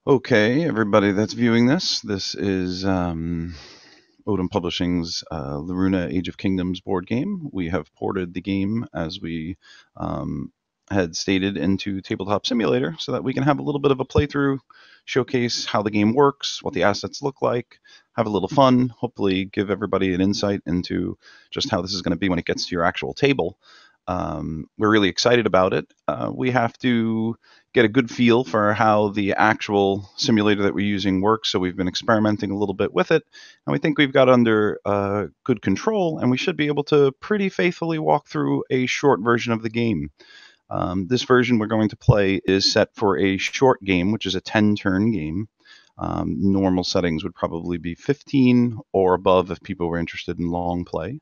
Okay, everybody that's viewing this, this is Odam Publishing's Laruna Age of Kingdoms board game. We have ported the game, as we had stated, into Tabletop Simulator so that we can have a little bit of a playthrough, showcase how the game works, what the assets look like, have a little fun, hopefully give everybody an insight into just how this is going to be when it gets to your actual table. We're really excited about it. We have to get a good feel for how the actual simulator that we're using works. So we've been experimenting a little bit with it, and we think we've got under good control, and we should be able to pretty faithfully walk through a short version of the game. This version we're going to play is set for a short game, which is a 10-turn game. Normal settings would probably be 15 or above if people were interested in long play.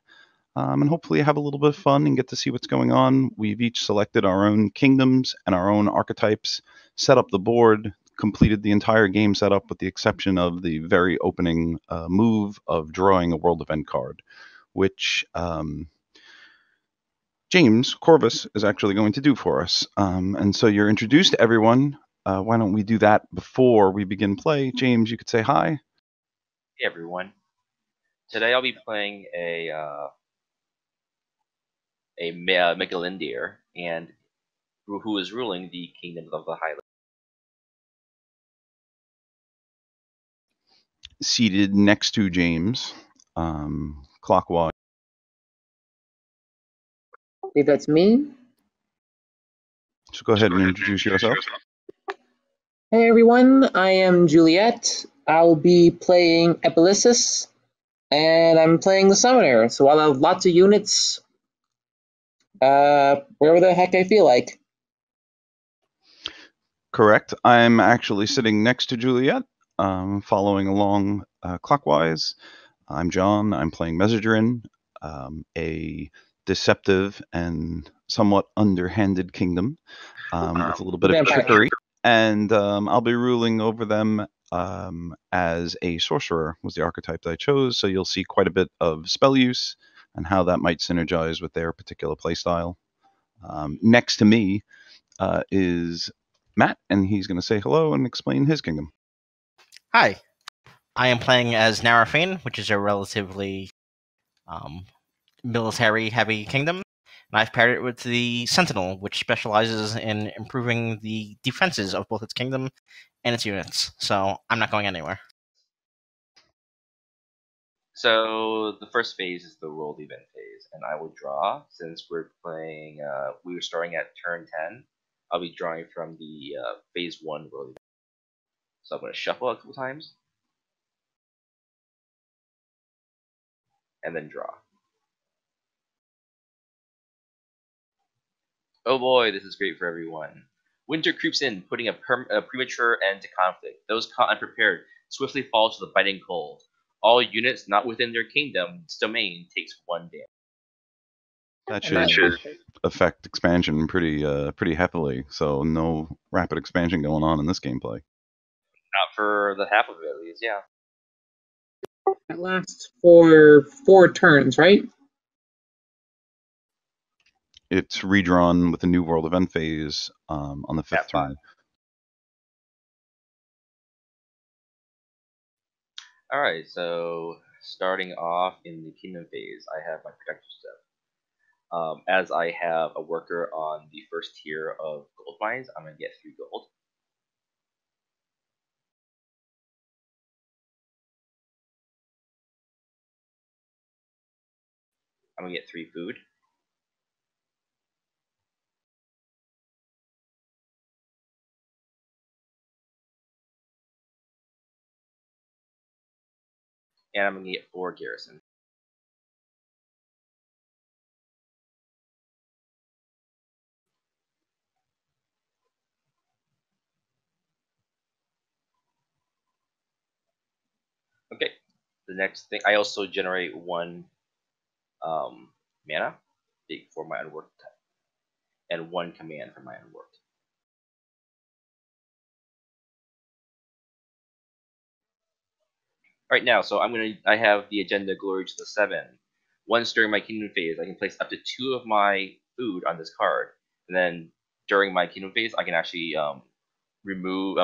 And hopefully have a little bit of fun and get to see what's going on. We've each selected our own kingdoms and our own archetypes, set up the board, completed the entire game setup with the exception of the very opening move of drawing a world event card, which James Corvus is actually going to do for us. And so you're introduced to everyone. Why don't we do that before we begin play? James, you could say hi. Hey everyone. Today I'll be playing a Megalindir, and who is ruling the kingdoms of the Highlands. Seated next to James, clockwise. I believe that's me. So go ahead and introduce yourself. Hey everyone, I am Juliet. I'll be playing Epilysis, and I'm playing the Summoner, so I'll have lots of units wherever the heck I feel like. Correct. I'm actually sitting next to Juliet, following along clockwise. I'm John. I'm playing Messegerin, a deceptive and somewhat underhanded kingdom with a little bit of trickery. And I'll be ruling over them as a sorcerer was the archetype that I chose. So you'll see quite a bit of spell use and how that might synergize with their particular playstyle. Next to me is Matt, and he's going to say hello and explain his kingdom. Hi, I am playing as Narafane, which is a relatively military-heavy kingdom, and I've paired it with the Sentinel, which specializes in improving the defenses of both its kingdom and its units, so I'm not going anywhere. So the first phase is the world event phase, and I will draw. Since we're playing, we were starting at turn 10. I'll be drawing from the phase 1 world event. So I'm going to shuffle a couple times, and then draw. Oh boy, this is great for everyone. Winter creeps in, putting a premature end to conflict. Those caught unprepared swiftly fall to the biting cold. All units not within their kingdom's domain takes 1 damage. That should affect expansion pretty heavily. So no rapid expansion going on in this gameplay. Not for the half of it, at least, yeah. That lasts for 4 turns, right? It's redrawn with the new world event phase on the 5th turn. Alright, so starting off in the kingdom phase, I have my protector step. As I have a worker on the first tier of gold mines, I'm going to get 3 gold. I'm going to get 3 food. And I'm going to get 4 garrison. Okay, the next thing, I also generate 1 mana for my unworked type, and 1 command for my unworked. Right now, so I have the agenda Glory to the 7. Once during my kingdom phase, I can place up to 2 of my food on this card, and then during my kingdom phase, I can actually remove,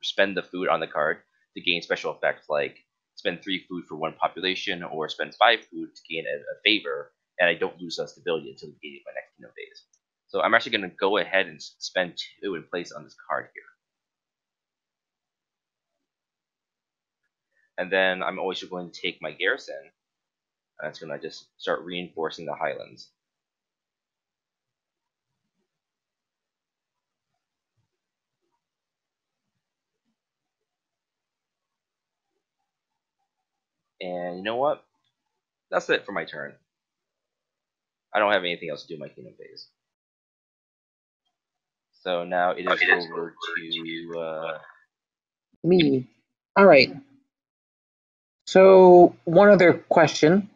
spend the food on the card to gain special effects, like spend 3 food for 1 population, or spend 5 food to gain a favor, and I don't lose stability until the beginning of my next kingdom phase. So I'm actually going to go ahead and spend 2 and place on this card here. And then I'm also going to take my garrison, and it's going to just start reinforcing the highlands. And you know what? That's it for my turn. I don't have anything else to do in my kingdom phase. So now it is over to me. All right. So one other question: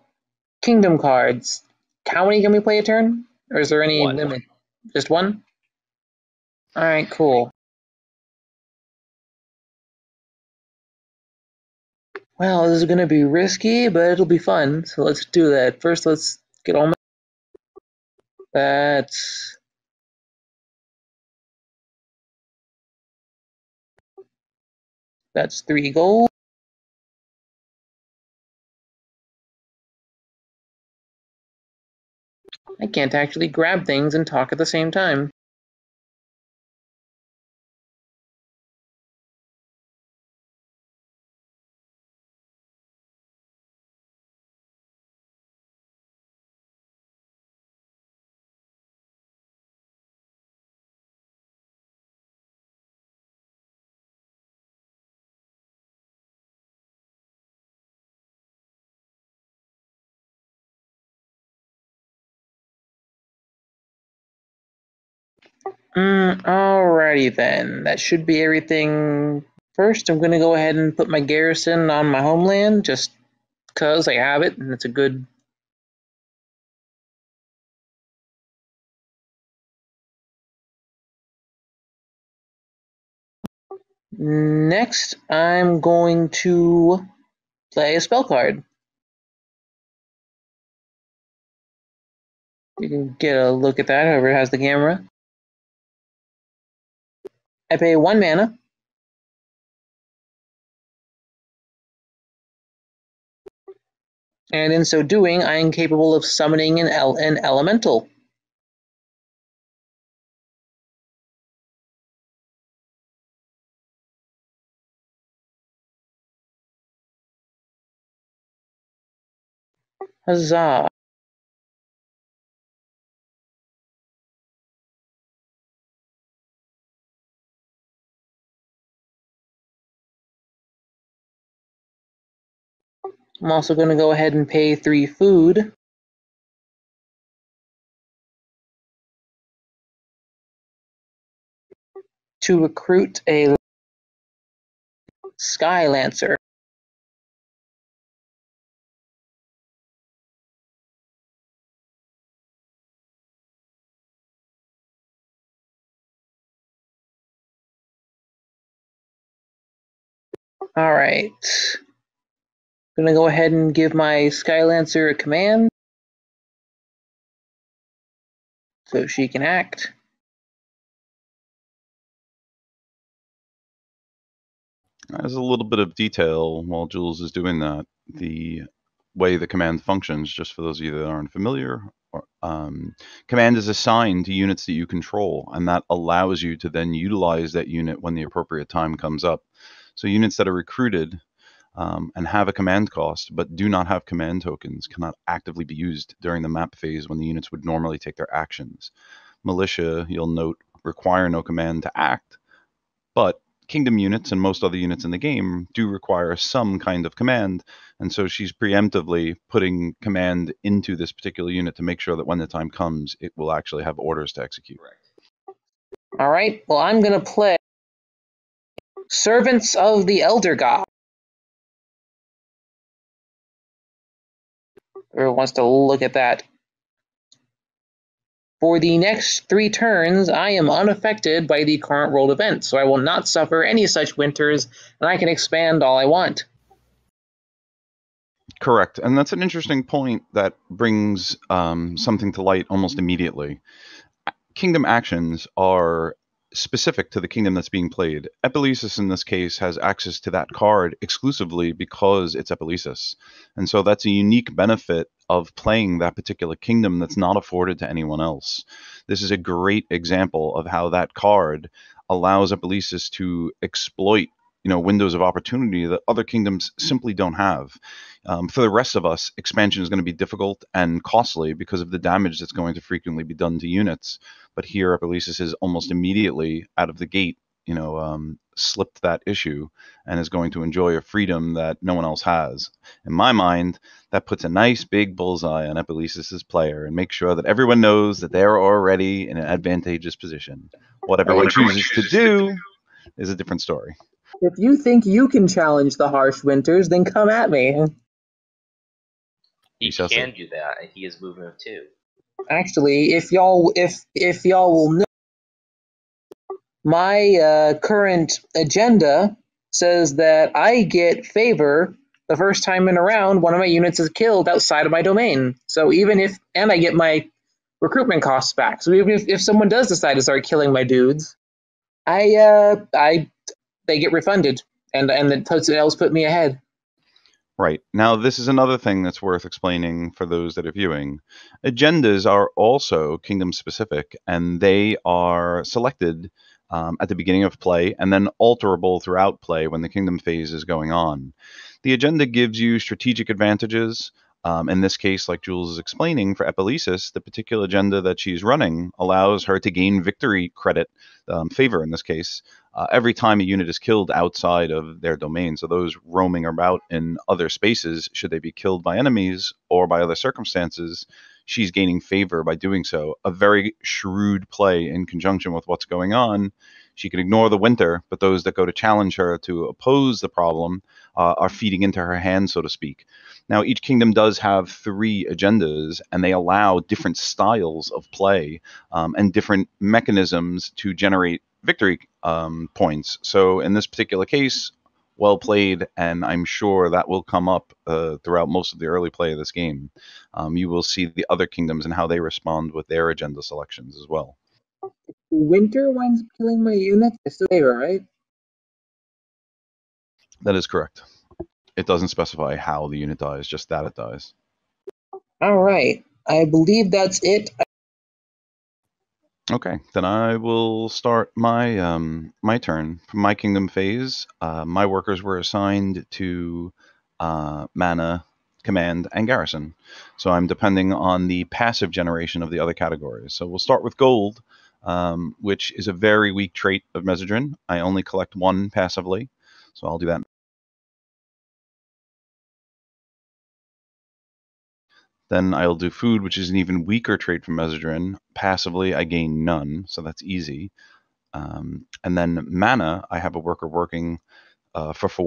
kingdom cards. How many can we play a turn, or is there any limit? Just one. All right, cool. Well, this is going to be risky, but it'll be fun. So let's do that. First, let's get all my. That's 3 gold. I can't actually grab things and talk at the same time. Alrighty then. That should be everything. First, I'm going to go ahead and put my garrison on my homeland, just because I have it, and it's a good... Next, I'm going to play a spell card. You can get a look at that, whoever has the camera. I pay 1 mana. And in so doing, I am capable of summoning an elemental. Huzzah. I'm also going to go ahead and pay 3 food to recruit a Sky Lancer. Alright. Gonna go ahead and give my Sky Lancer a command so she can act. As a little bit of detail while Jules is doing that, the way the command functions, just for those of you that aren't familiar, command is assigned to units that you control, and that allows you to then utilize that unit when the appropriate time comes up. So units that are recruited and have a command cost but do not have command tokens cannot actively be used during the map phase when the units would normally take their actions. Militia, you'll note, require no command to act, but kingdom units and most other units in the game do require some kind of command, and so she's preemptively putting command into this particular unit to make sure that when the time comes, it will actually have orders to execute. Alright, well I'm gonna play Servants of the Elder God. Whoever wants to look at that. For the next 3 turns, I am unaffected by the current world event, so I will not suffer any such winters, and I can expand all I want. Correct, and that's an interesting point that brings something to light almost immediately. Kingdom actions are specific to the kingdom that's being played. Epelesis, in this case, has access to that card exclusively because it's Epelesis. And so that's a unique benefit of playing that particular kingdom that's not afforded to anyone else. This is a great example of how that card allows Epelesis to exploit windows of opportunity that other kingdoms simply don't have. For the rest of us, expansion is going to be difficult and costly because of the damage that's going to frequently be done to units. But here, Epelesis is almost immediately out of the gate, slipped that issue and is going to enjoy a freedom that no one else has. In my mind, that puts a nice big bullseye on Epelesis' player and makes sure that everyone knows that they're already in an advantageous position. What everyone chooses to do is a different story. If you think you can challenge the harsh winters, then come at me. He can do that, and he is movement of 2. Actually, if y'all will know, my current agenda says that I get favor the first time in a round one of my units is killed outside of my domain. So and I get my recruitment costs back. So even if someone does decide to start killing my dudes, they get refunded, and it helps put me ahead. Right. Now, this is another thing that's worth explaining for those that are viewing. Agendas are also kingdom specific, and they are selected at the beginning of play and then alterable throughout play when the kingdom phase is going on. The agenda gives you strategic advantages. In this case, like Jules is explaining, for Epelesis, the particular agenda that she's running allows her to gain victory credit, favor in this case, every time a unit is killed outside of their domain. So those roaming about in other spaces, should they be killed by enemies or by other circumstances, she's gaining favor by doing so. A very shrewd play in conjunction with what's going on. She can ignore the winter, but those that go to challenge her to oppose the problem are feeding into her hand, so to speak. Now, each kingdom does have 3 agendas, and they allow different styles of play and different mechanisms to generate victory points. So in this particular case, well played, and I'm sure that will come up throughout most of the early play of this game. You will see the other kingdoms and how they respond with their agenda selections as well. Winter winds up killing my units? It's still favor, right? That is correct. It doesn't specify how the unit dies, just that it dies. All right. I believe that's it. Okay, then I will start my my turn. For my kingdom phase, my workers were assigned to mana, command, and garrison. So I'm depending on the passive generation of the other categories. So we'll start with gold, which is a very weak trait of Mesodrin. I only collect 1 passively, so I'll do that. Then I'll do food, which is an even weaker trait from Mesodrin. Passively, I gain none, so that's easy. And then mana, I have a worker working for 4.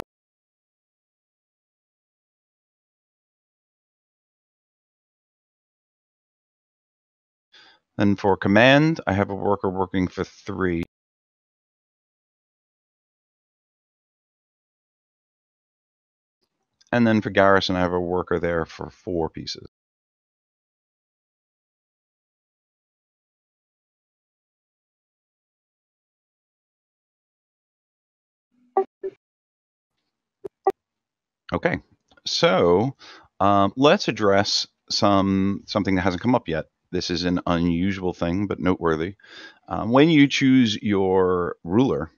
Then for command, I have a worker working for 3. And then for garrison, I have a worker there for 4 pieces. Okay, so let's address something that hasn't come up yet. This is an unusual thing, but noteworthy. When you choose your ruler,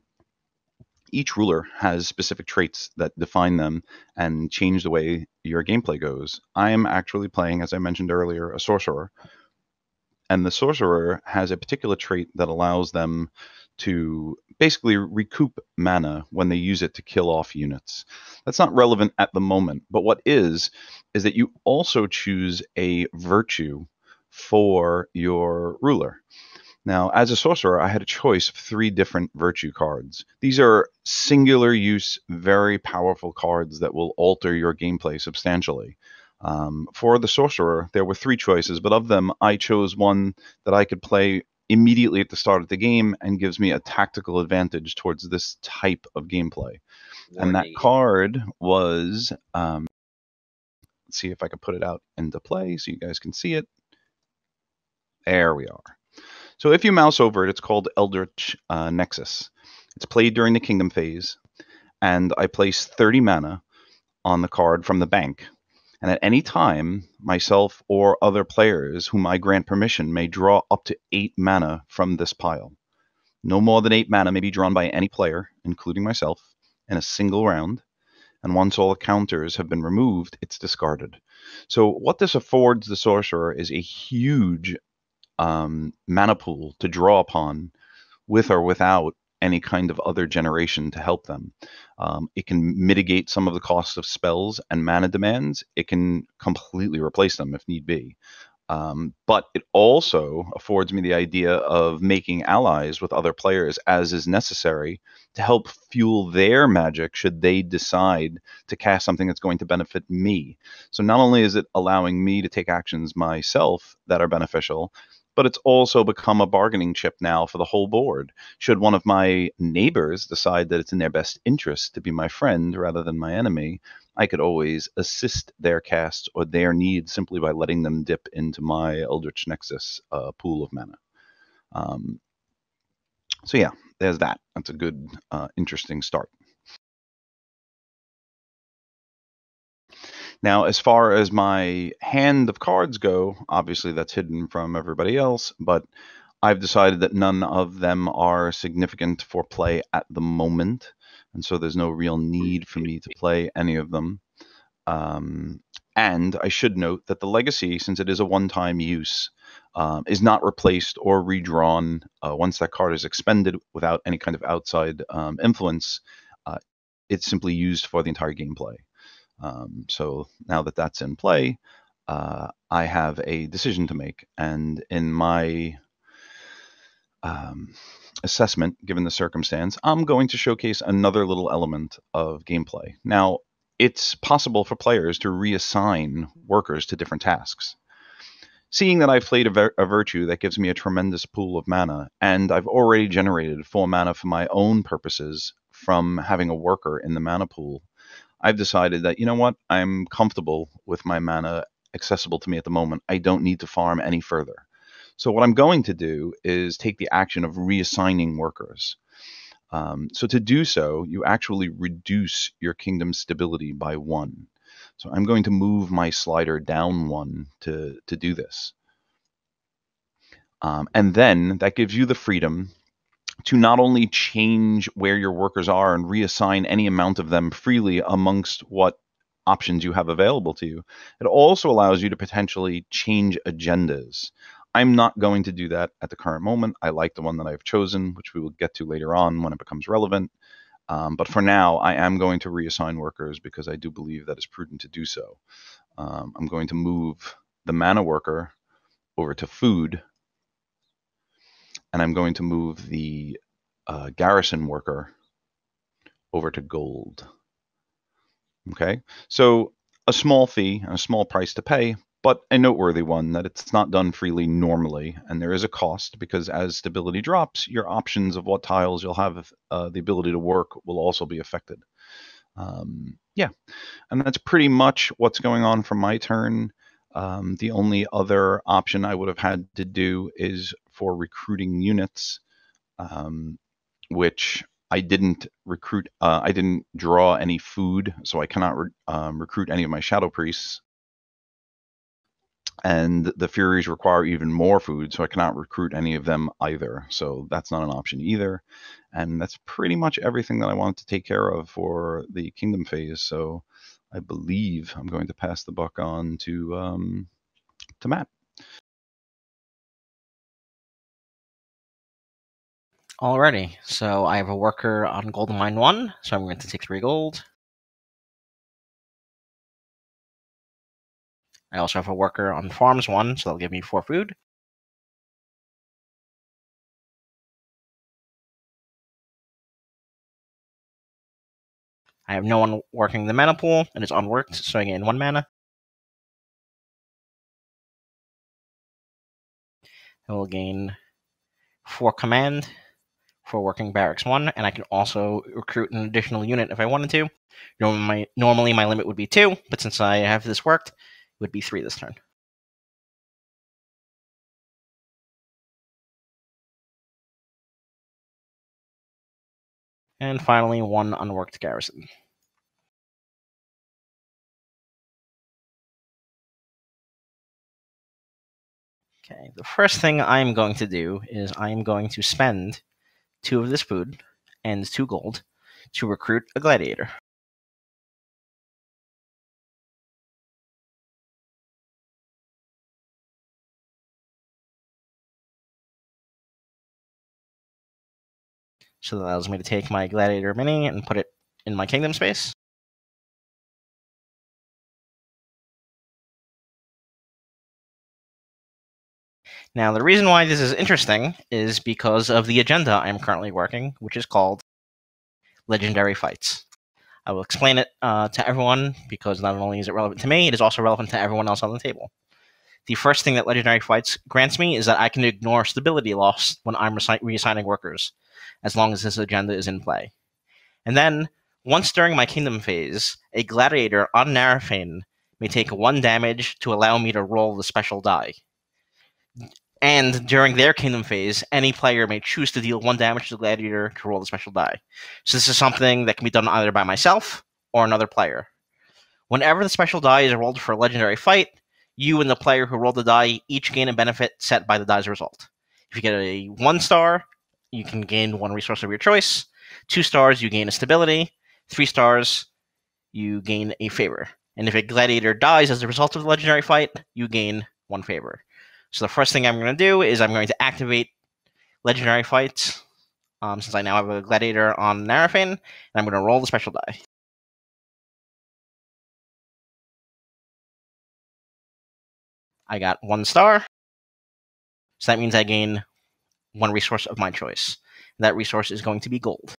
each ruler has specific traits that define them and change the way your gameplay goes. I am actually playing, as I mentioned earlier, a sorcerer. And the sorcerer has a particular trait that allows them to basically recoup mana when they use it to kill off units. That's not relevant at the moment, but what is that you also choose a virtue for your ruler. Now, as a sorcerer, I had a choice of 3 different virtue cards. These are singular use, very powerful cards that will alter your gameplay substantially. For the sorcerer, there were 3 choices, but of them, I chose one that I could play immediately at the start of the game and gives me a tactical advantage towards this type of gameplay. And that card was, let's see if I can put it out into play so you guys can see it. There we are. So if you mouse over it, it's called Eldritch Nexus. It's played during the Kingdom phase, and I place 30 mana on the card from the bank. And at any time, myself or other players whom I grant permission may draw up to 8 mana from this pile. No more than 8 mana may be drawn by any player, including myself, in a single round. And once all the counters have been removed, it's discarded. So what this affords the sorcerer is a huge mana pool to draw upon with or without any kind of other generation to help them. It can mitigate some of the costs of spells and mana demands. It can completely replace them if need be. But it also affords me the idea of making allies with other players as is necessary to help fuel their magic should they decide to cast something that's going to benefit me. So not only is it allowing me to take actions myself that are beneficial, but it's also become a bargaining chip now for the whole board. Should one of my neighbors decide that it's in their best interest to be my friend rather than my enemy, I could always assist their cast or their needs simply by letting them dip into my Eldritch Nexus pool of mana. So yeah, there's that. That's a good, interesting start. Now, as far as my hand of cards go, obviously that's hidden from everybody else, but I've decided that none of them are significant for play at the moment, and so there's no real need for me to play any of them. And I should note that the legacy, since it is a one-time use, is not replaced or redrawn once that card is expended without any kind of outside influence. It's simply used for the entire gameplay. So now that that's in play, I have a decision to make. And in my assessment, given the circumstance, I'm going to showcase another little element of gameplay. Now, it's possible for players to reassign workers to different tasks. Seeing that I've played a virtue that gives me a tremendous pool of mana, and I've already generated 4 mana for my own purposes from having a worker in the mana pool, I've decided that, you know what, I'm comfortable with my mana accessible to me at the moment. I don't need to farm any further. So what I'm going to do is take the action of reassigning workers. So to do so, you actually reduce your kingdom's stability by 1. So I'm going to move my slider down 1 to do this. And then that gives you the freedom to not only change where your workers are and reassign any amount of them freely amongst what options you have available to you, it also allows you to potentially change agendas. I'm not going to do that at the current moment. I like the one that I've chosen, which we will get to later on when it becomes relevant. But for now, I am going to reassign workers because I do believe that it's prudent to do so. I'm going to move the mana worker over to food, and I'm going to move the garrison worker over to gold. Okay, so a small fee and a small price to pay, but a noteworthy one that it's not done freely normally, and there is a cost because as stability drops, your options of what tiles you'll have the ability to work will also be affected. Yeah, and that's pretty much what's going on from my turn. The only other option I would have had to do is for recruiting units, which I didn't recruit. I didn't draw any food, so I cannot recruit any of my shadow priests. And the Furies require even more food, so I cannot recruit any of them either. So that's not an option either. And that's pretty much everything that I wanted to take care of for the Kingdom phase. So I believe I'm going to pass the buck on to Matt. Alrighty, so I have a worker on Golden Mine 1, so I'm going to take 3 gold. I also have a worker on Farms 1, so that'll give me 4 food. I have no one working the mana pool, and it's unworked, so I gain 1 mana. I will gain 4 command for working Barracks 1, and I can also recruit an additional unit if I wanted to. Normally my limit would be 2, but since I have this worked, it would be 3 this turn. And finally, 1 unworked garrison. Okay, the first thing I'm going to do is I'm going to spend 2 of this food and 2 gold to recruit a gladiator. So that allows me to take my gladiator mini and put it in my kingdom space. Now, the reason why this is interesting is because of the agenda I'm currently working, which is called Legendary Fights. I will explain it to everyone because not only is it relevant to me, it is also relevant to everyone else on the table. The first thing that Legendary Fights grants me is that I can ignore stability loss when I'm reassigning workers, as long as this agenda is in play. And then, once during my kingdom phase, a gladiator on Narafane may take 1 damage to allow me to roll the special die. And during their kingdom phase, any player may choose to deal 1 damage to the gladiator to roll the special die. So this is something that can be done either by myself or another player. Whenever the special die is rolled for a legendary fight, you and the player who rolled the die each gain a benefit set by the die's result. If you get a 1 star, you can gain 1 resource of your choice. 2 stars, you gain a stability. 3 stars, you gain a favor. And if a gladiator dies as a result of the legendary fight, you gain 1 favor. So the first thing I'm going to do is I'm going to activate legendary fights, since I now have a gladiator on Narafane, and I'm going to roll the special die. I got 1 star, so that means I gain 1 resource of my choice. That resource is going to be gold.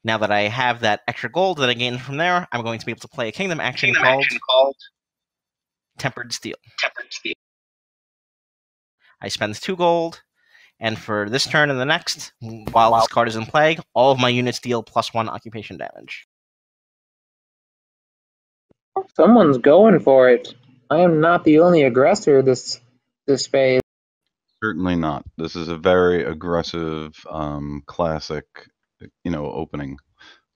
Now that I have that extra gold that I gained from there, I'm going to be able to play a kingdom action called Tempered Steel. I spend 2 gold, and for this turn and the next, while this card is in play, all of my units deal +1 occupation damage. Someone's going for it. I am not the only aggressor this phase. Certainly not. This is a very aggressive, classic, opening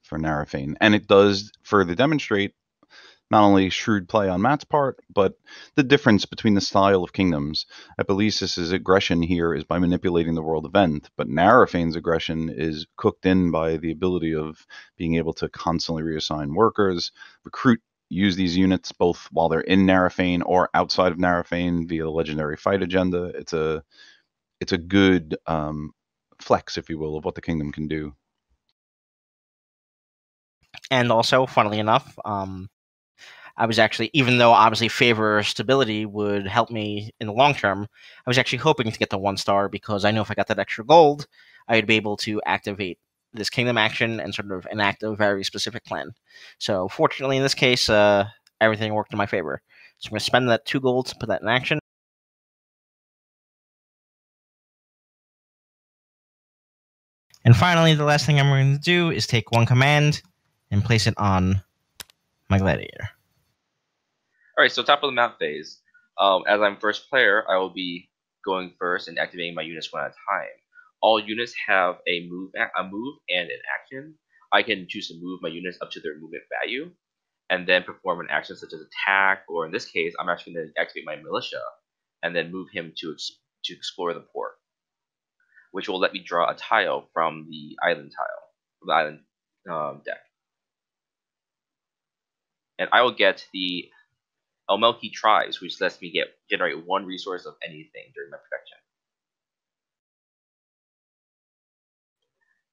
for Narafane. And it does further demonstrate not only shrewd play on Matt's part, but the difference between the style of kingdoms. Epilesis's aggression here is by manipulating the world event, but Narafane's aggression is cooked in by the ability of being able to constantly reassign workers, use these units both while they're in Narafane or outside of Narafane via the legendary fight agenda. It's a good flex, if you will, of what the kingdom can do. And also, funnily enough, I was actually, even though obviously favor stability would help me in the long term, I was actually hoping to get the 1 star because I know if I got that extra gold, I would be able to activate this kingdom action and sort of enact a very specific plan. So fortunately, in this case, everything worked in my favor. So I'm going to spend that 2 gold to put that in action. And finally, the last thing I'm going to do is take 1 command and place it on my gladiator. Alright, so top of the map phase. As I'm first player, I will be going first and activating my units 1 at a time. All units have a move and an action. I can choose to move my units up to their movement value, and then perform an action such as attack, or in this case, I'm actually going to activate my militia, and then move him to explore the port, which will let me draw a tile from the island deck. And I will get the Elmelki Tribes, which lets me generate 1 resource of anything during my protection.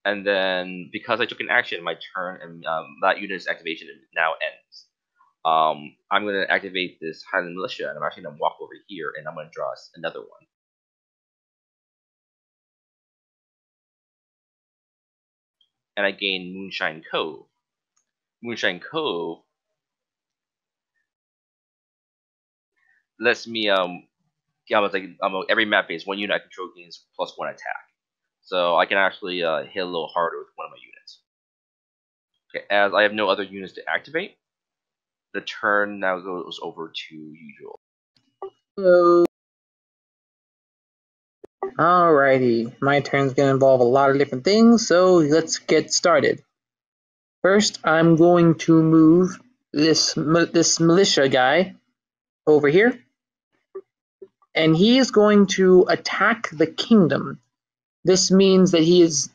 And then, because I took an action, my turn and that unit's activation now ends. I'm going to activate this Highland Militia, and I'm actually going to walk over here, and I'm going to draw another one. And I gain Moonshine Cove. Moonshine Cove lets me every map phase 1 unit I control gains +1 attack. So I can actually hit a little harder with 1 of my units. Okay, as I have no other units to activate, the turn now goes over to usual. Hello. Alrighty, my turn's gonna involve a lot of different things, so let's get started. First, I'm going to move this militia guy over here, and he is going to attack the kingdom. This means that he's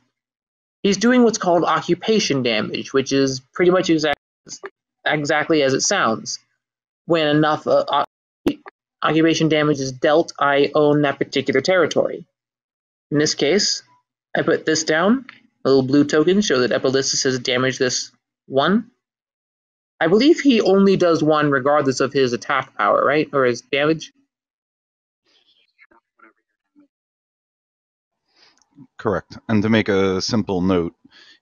doing what's called occupation damage, which is pretty much exactly as it sounds. When enough occupation damage is dealt, I own that particular territory. In this case, I put this down, a little blue token, show that Epilyssus has damaged this 1. I believe he only does 1 regardless of his attack power, right? Or his damage? Correct. And to make a simple note,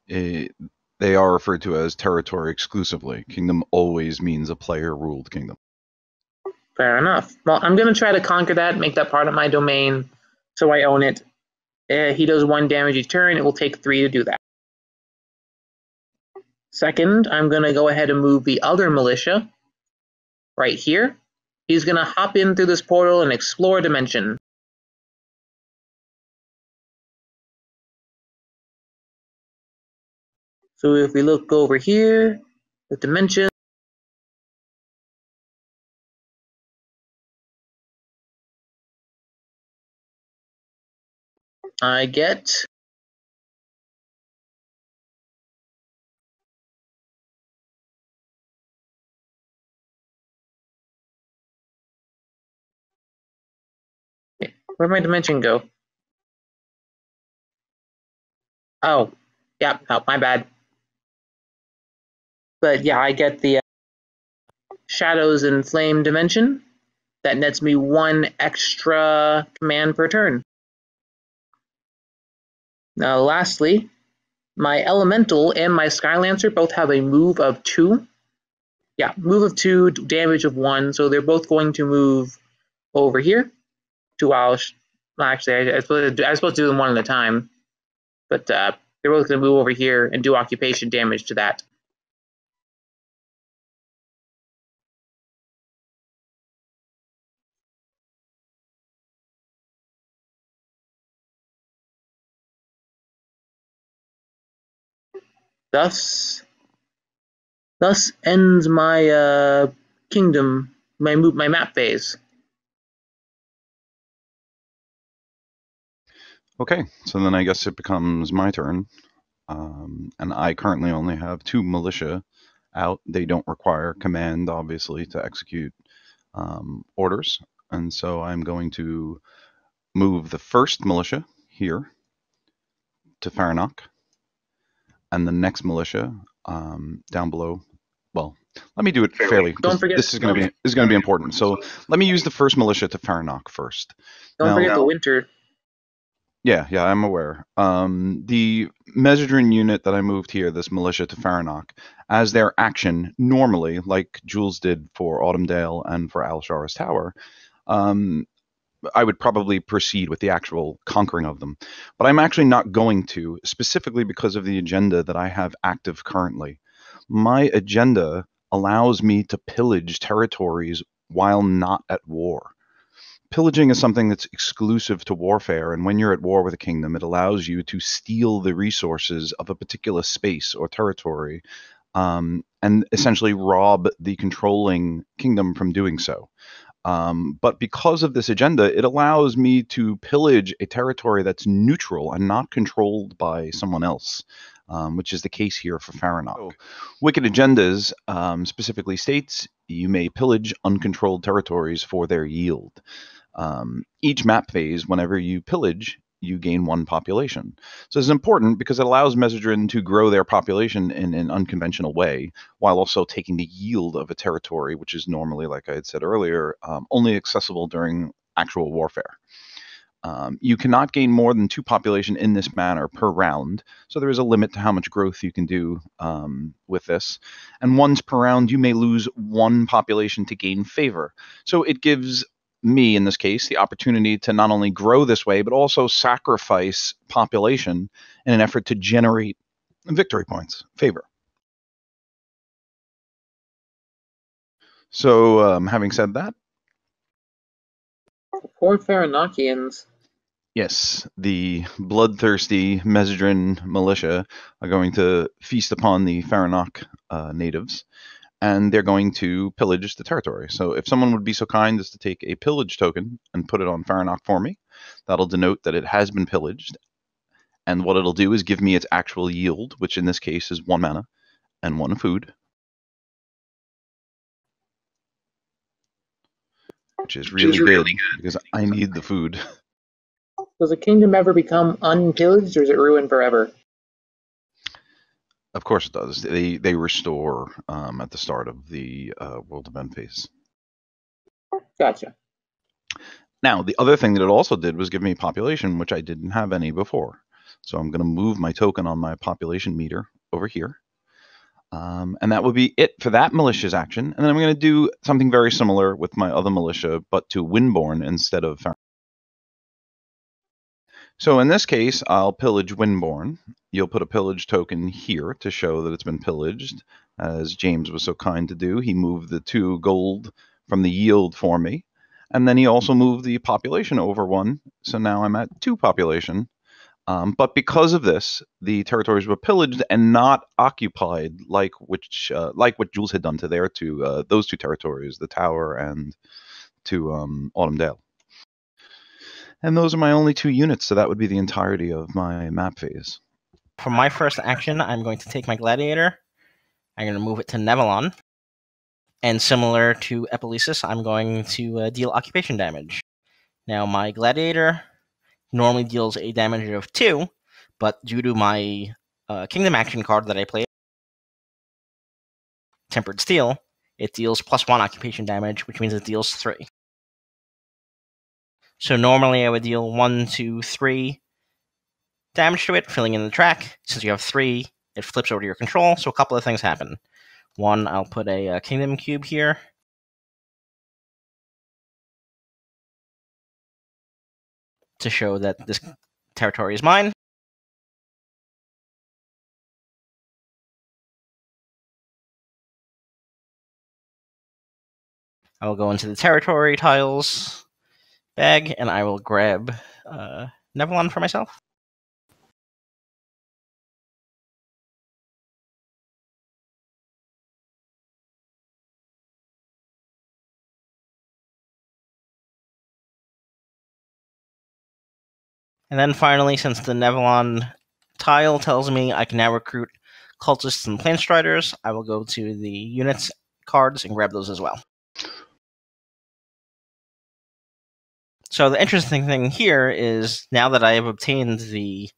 they are referred to as territory exclusively. Kingdom always means a player-ruled kingdom. Fair enough. Well, I'm going to try to conquer that, make that part of my domain, so I own it. He does 1 damage each turn. It will take 3 to do that. Second, I'm going to go ahead and move the other militia right here. He's going to hop in through this portal and explore a dimension. So if we look over here, the dimension, I get where'd my dimension go? Oh, yeah, oh, my bad. But yeah, I get the Shadows and Flame dimension. That nets me 1 extra command per turn. Now, lastly, my Elemental and my Skylancer both have a move of 2. Yeah, move of 2, damage of 1, so they're both going to move over here. Actually, I was supposed to do them 1 at a time, but they're both going to move over here and do occupation damage to that. Thus ends my kingdom, my map phase. Okay, so then I guess it becomes my turn. And I currently only have 2 militia out. They don't require command, obviously, to execute orders. And so I'm going to move the first militia here to Faranok, and the next militia down below. Well, let me do it fairly. Don't forget. This is going to be important. So let me use the first militia to Faranok first. Don't forget the winter. Yeah, I'm aware. The Mesodrin unit that I moved here, this militia to Faranok, as their action, normally, like Jules did for Autumndale and for Alshara's Tower, I would probably proceed with the actual conquering of them. But I'm actually not going to, specifically because of the agenda that I have active currently. My agenda allows me to pillage territories while not at war. Pillaging is something that's exclusive to warfare, and when you're at war with a kingdom, it allows you to steal the resources of a particular space or territory, and essentially rob the controlling kingdom from doing so. But because of this agenda, it allows me to pillage a territory that's neutral and not controlled by someone else, which is the case here for Faranok. So, Wicked Agendas specifically states you may pillage uncontrolled territories for their yield. Each map phase, whenever you pillage, you gain 1 population. So this is important because it allows Mesodrin to grow their population in an unconventional way, while also taking the yield of a territory, which is normally, like I had said earlier, only accessible during actual warfare. You cannot gain more than 2 population in this manner per round, so there is a limit to how much growth you can do with this. And once per round, you may lose 1 population to gain favor. So it gives me, in this case, the opportunity to not only grow this way, but also sacrifice population in an effort to generate victory points, favor. So having said that, Poor Faranokians. Yes, the bloodthirsty Mesdrin militia are going to feast upon the Faranok natives, and they're going to pillage the territory. So if someone would be so kind as to take a pillage token and put it on Faranok for me, that'll denote that it has been pillaged. And what it'll do is give me its actual yield, which in this case is 1 mana and 1 food, which is really good because I need the food. Does a kingdom ever become unpillaged, or is it ruined forever? Of course it does. They restore at the start of the world event phase. Gotcha. Now, the other thing that it also did was give me population, which I didn't have any before. So I'm going to move my token on my population meter over here. And that would be it for that militia's action. And then I'm going to do something very similar with my other militia, but to Windborn instead of Faranok. So in this case, I'll pillage Windborn. You'll put a pillage token here to show that it's been pillaged, as James was so kind to do. He moved the 2 gold from the yield for me. And then he also moved the population over 1. So now I'm at 2 population. But because of this, the territories were pillaged and not occupied, like what Jules had done to their those 2 territories, the Tower and to Autumn Dale. And those are my only 2 units, so that would be the entirety of my map phase. For my first action, I'm going to take my Gladiator. I'm going to move it to Nevalon. And similar to Epilesis, I'm going to deal occupation damage. Now, my Gladiator normally deals a damage of 2, but due to my Kingdom action card that I played, Tempered Steel, it deals +1 occupation damage, which means it deals 3. So normally I would deal 1, 2, 3 damage to it, filling in the track. Since you have 3, it flips over to your control, so a couple of things happen. 1, I'll put a Kingdom Cube here. To show that this territory is mine. I will go into the territory tiles bag, and I will grab Nevalon for myself. And then finally, since the Nevalon tile tells me I can now recruit cultists and planestriders, I will go to the units cards and grab those as well. So the interesting thing here is now that I have obtained the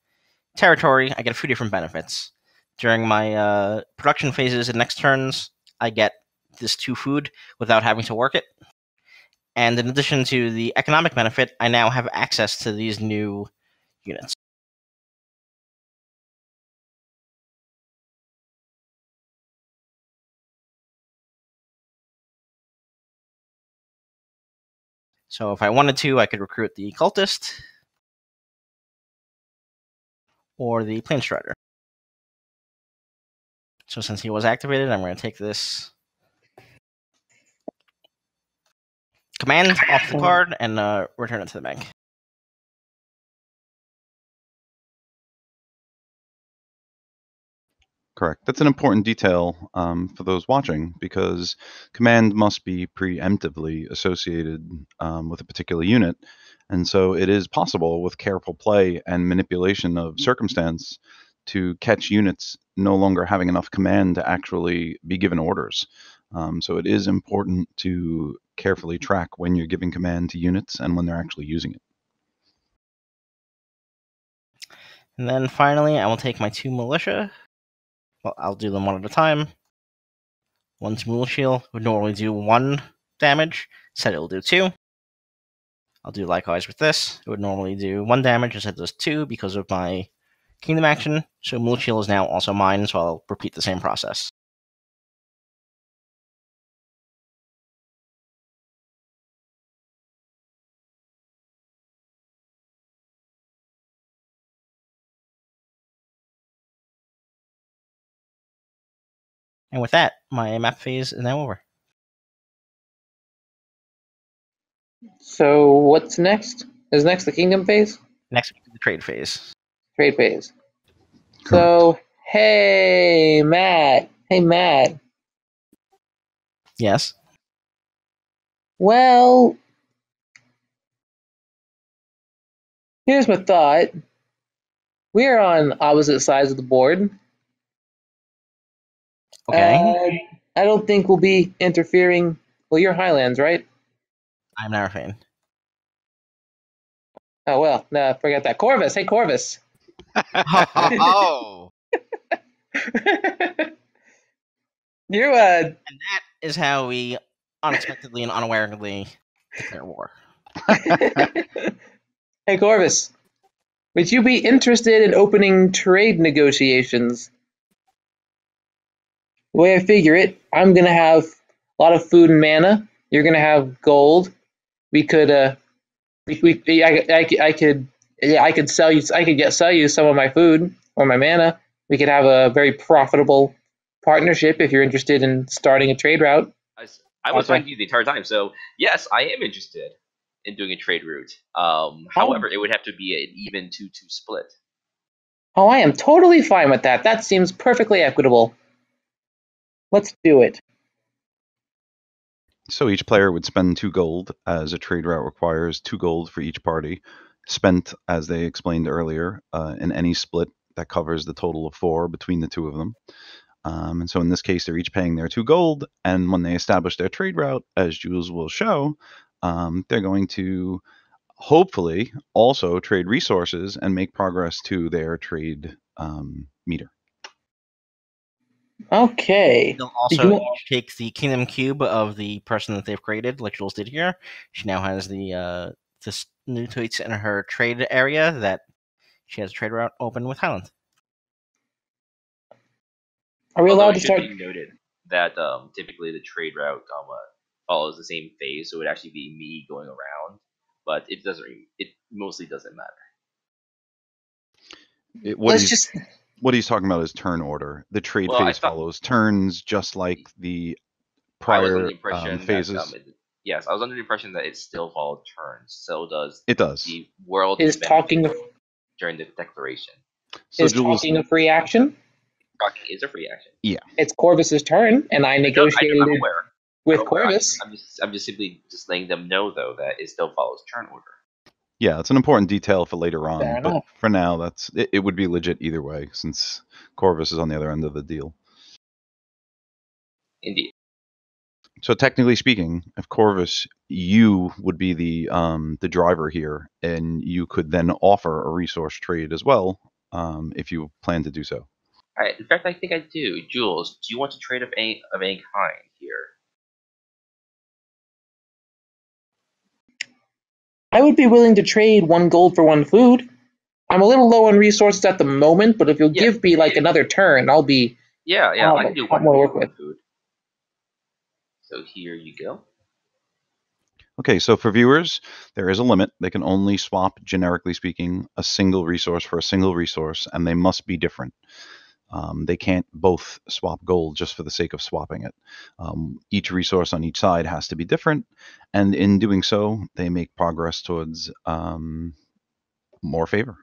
territory, I get a few different benefits. During my production phases and next turns, I get this 2 food without having to work it. And in addition to the economic benefit, I now have access to these new units. So if I wanted to, I could recruit the cultist or the planestrider. So since he was activated, I'm going to take this command off the card and return it to the bank. Correct. That's an important detail for those watching, because command must be preemptively associated with a particular unit. And so it is possible with careful play and manipulation of circumstance to catch units no longer having enough command to actually be given orders. So it is important to carefully track when you're giving command to units and when they're actually using it. And then finally, I will take my 2 militia. Well, I'll do them one at a time. 1 Smooth Shield would normally do 1 damage. Instead, it will do 2. I'll do likewise with this. It would normally do 1 damage. Instead, it does 2 because of my Kingdom action. So Mule Shield is now also mine, so I'll repeat the same process. And with that, my map phase is now over. So what's next? Is next the kingdom phase? Next we do the trade phase. Trade phase. Correct. So, hey, Matt. Hey, Matt. Yes. Well, here's my thought. We're on opposite sides of the board. Okay. I don't think we'll be interfering. Well, you're Highlands, right? I'm Narafane. Oh, well, no, forget that. Corvus. Hey, Corvus. Oh. You're And that is how we unexpectedly and unawarely declare war. Hey, Corvus. Would you be interested in opening trade negotiations? The way I figure it, I'm gonna have a lot of food and mana. You're gonna have gold. We could, I could, yeah, I could sell you. I could sell you some of my food or my mana. We could have a very profitable partnership if you're interested in starting a trade route. I was talking to you the entire time, so yes, I am interested in doing a trade route. However, it would have to be an even 2-2 split. Oh, I am totally fine with that. That seems perfectly equitable. Let's do it. So each player would spend 2 gold, as a trade route requires 2 gold for each party, spent, as they explained earlier, in any split that covers the total of 4 between the two of them. And so in this case, they're each paying their 2 gold, and when they establish their trade route, as Jules will show, they're going to hopefully also trade resources and make progress to their trade meter. Okay. They'll also each take the kingdom cube of the person that they've created, like Jules did here. She now has the new tweets in her trade area that she has a trade route open with Highland. Are we allowed to It should start? be noted that typically the trade route follows the same phase, so it would actually be me going around, but it doesn't. It mostly doesn't matter. What he's talking about is turn order. The trade phase follows turns, just like the prior I was under the impression phases. Yes, I was under the impression that it still followed turns. So does it does the world is talking during the declaration. So is Jules, talking a free action? Talking is a free action. Yeah, it's Corvus's turn, and I negotiated I'm aware. with Corvus. I'm just simply letting them know though that it still follows turn order. Yeah, it's an important detail for later on, Fair but enough. for now, it would be legit either way, since Corvus is on the other end of the deal. Indeed. So technically speaking, if Corvus, you would be the driver here, and you could then offer a resource trade as well, if you plan to do so. In fact, I think I do. Jules, do you want to trade of any kind here? I would be willing to trade 1 gold for 1 food. I'm a little low on resources at the moment, but if you'll give me like another turn, I'll be I can do 1 more work with food. So here you go. Okay, so for viewers, there is a limit. They can only swap, generically speaking, a single resource for a single resource, and they must be different. They can't both swap gold just for the sake of swapping it. Each resource on each side has to be different, and in doing so, they make progress towards more favor.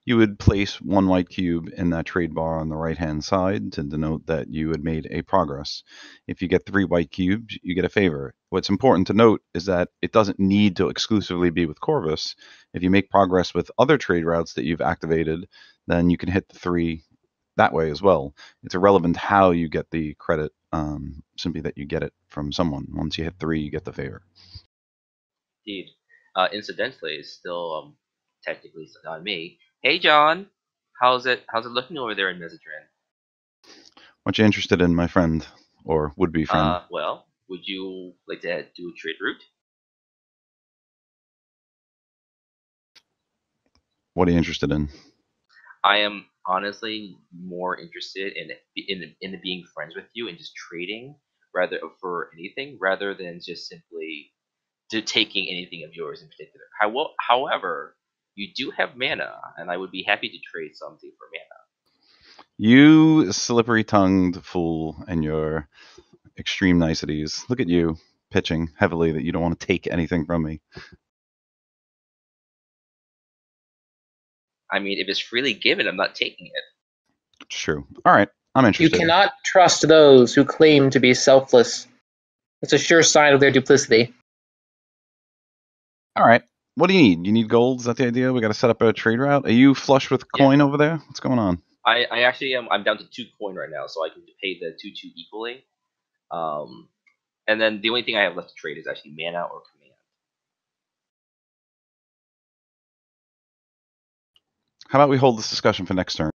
You would place 1 white cube in that trade bar on the right-hand side to denote that you had made a progress. If you get 3 white cubes, you get a favor. What's important to note is that it doesn't need to exclusively be with Corvus. If you make progress with other trade routes that you've activated, then you can hit the 3 that way as well. It's irrelevant how you get the credit, simply that you get it from someone. Once you hit 3, you get the favor. Indeed. Incidentally, it's still technically on me. Hey, John, how's it looking over there in Mesotran? What you interested in, my friend, or would-be friend? Well, would you like to do a trade route? What are you interested in? I am honestly more interested in being friends with you and just trading rather for anything, rather than just simply taking anything of yours in particular. However, you do have mana, and I would be happy to trade something for mana. You slippery-tongued fool and your extreme niceties. Look at you pitching heavily that you don't want to take anything from me. I mean, if it's freely given, I'm not taking it. It's true. All right, I'm You interested. cannot trust those who claim to be selfless. It's a sure sign of their duplicity. All right. What do you need? You need gold? Is that the idea? We got to set up a trade route. Are you flush with coin over there? What's going on? I actually am. I'm down to 2 coin right now, so I can pay the 2/2 equally. And then the only thing I have left to trade is actually mana or command. How about we hold this discussion for next turn?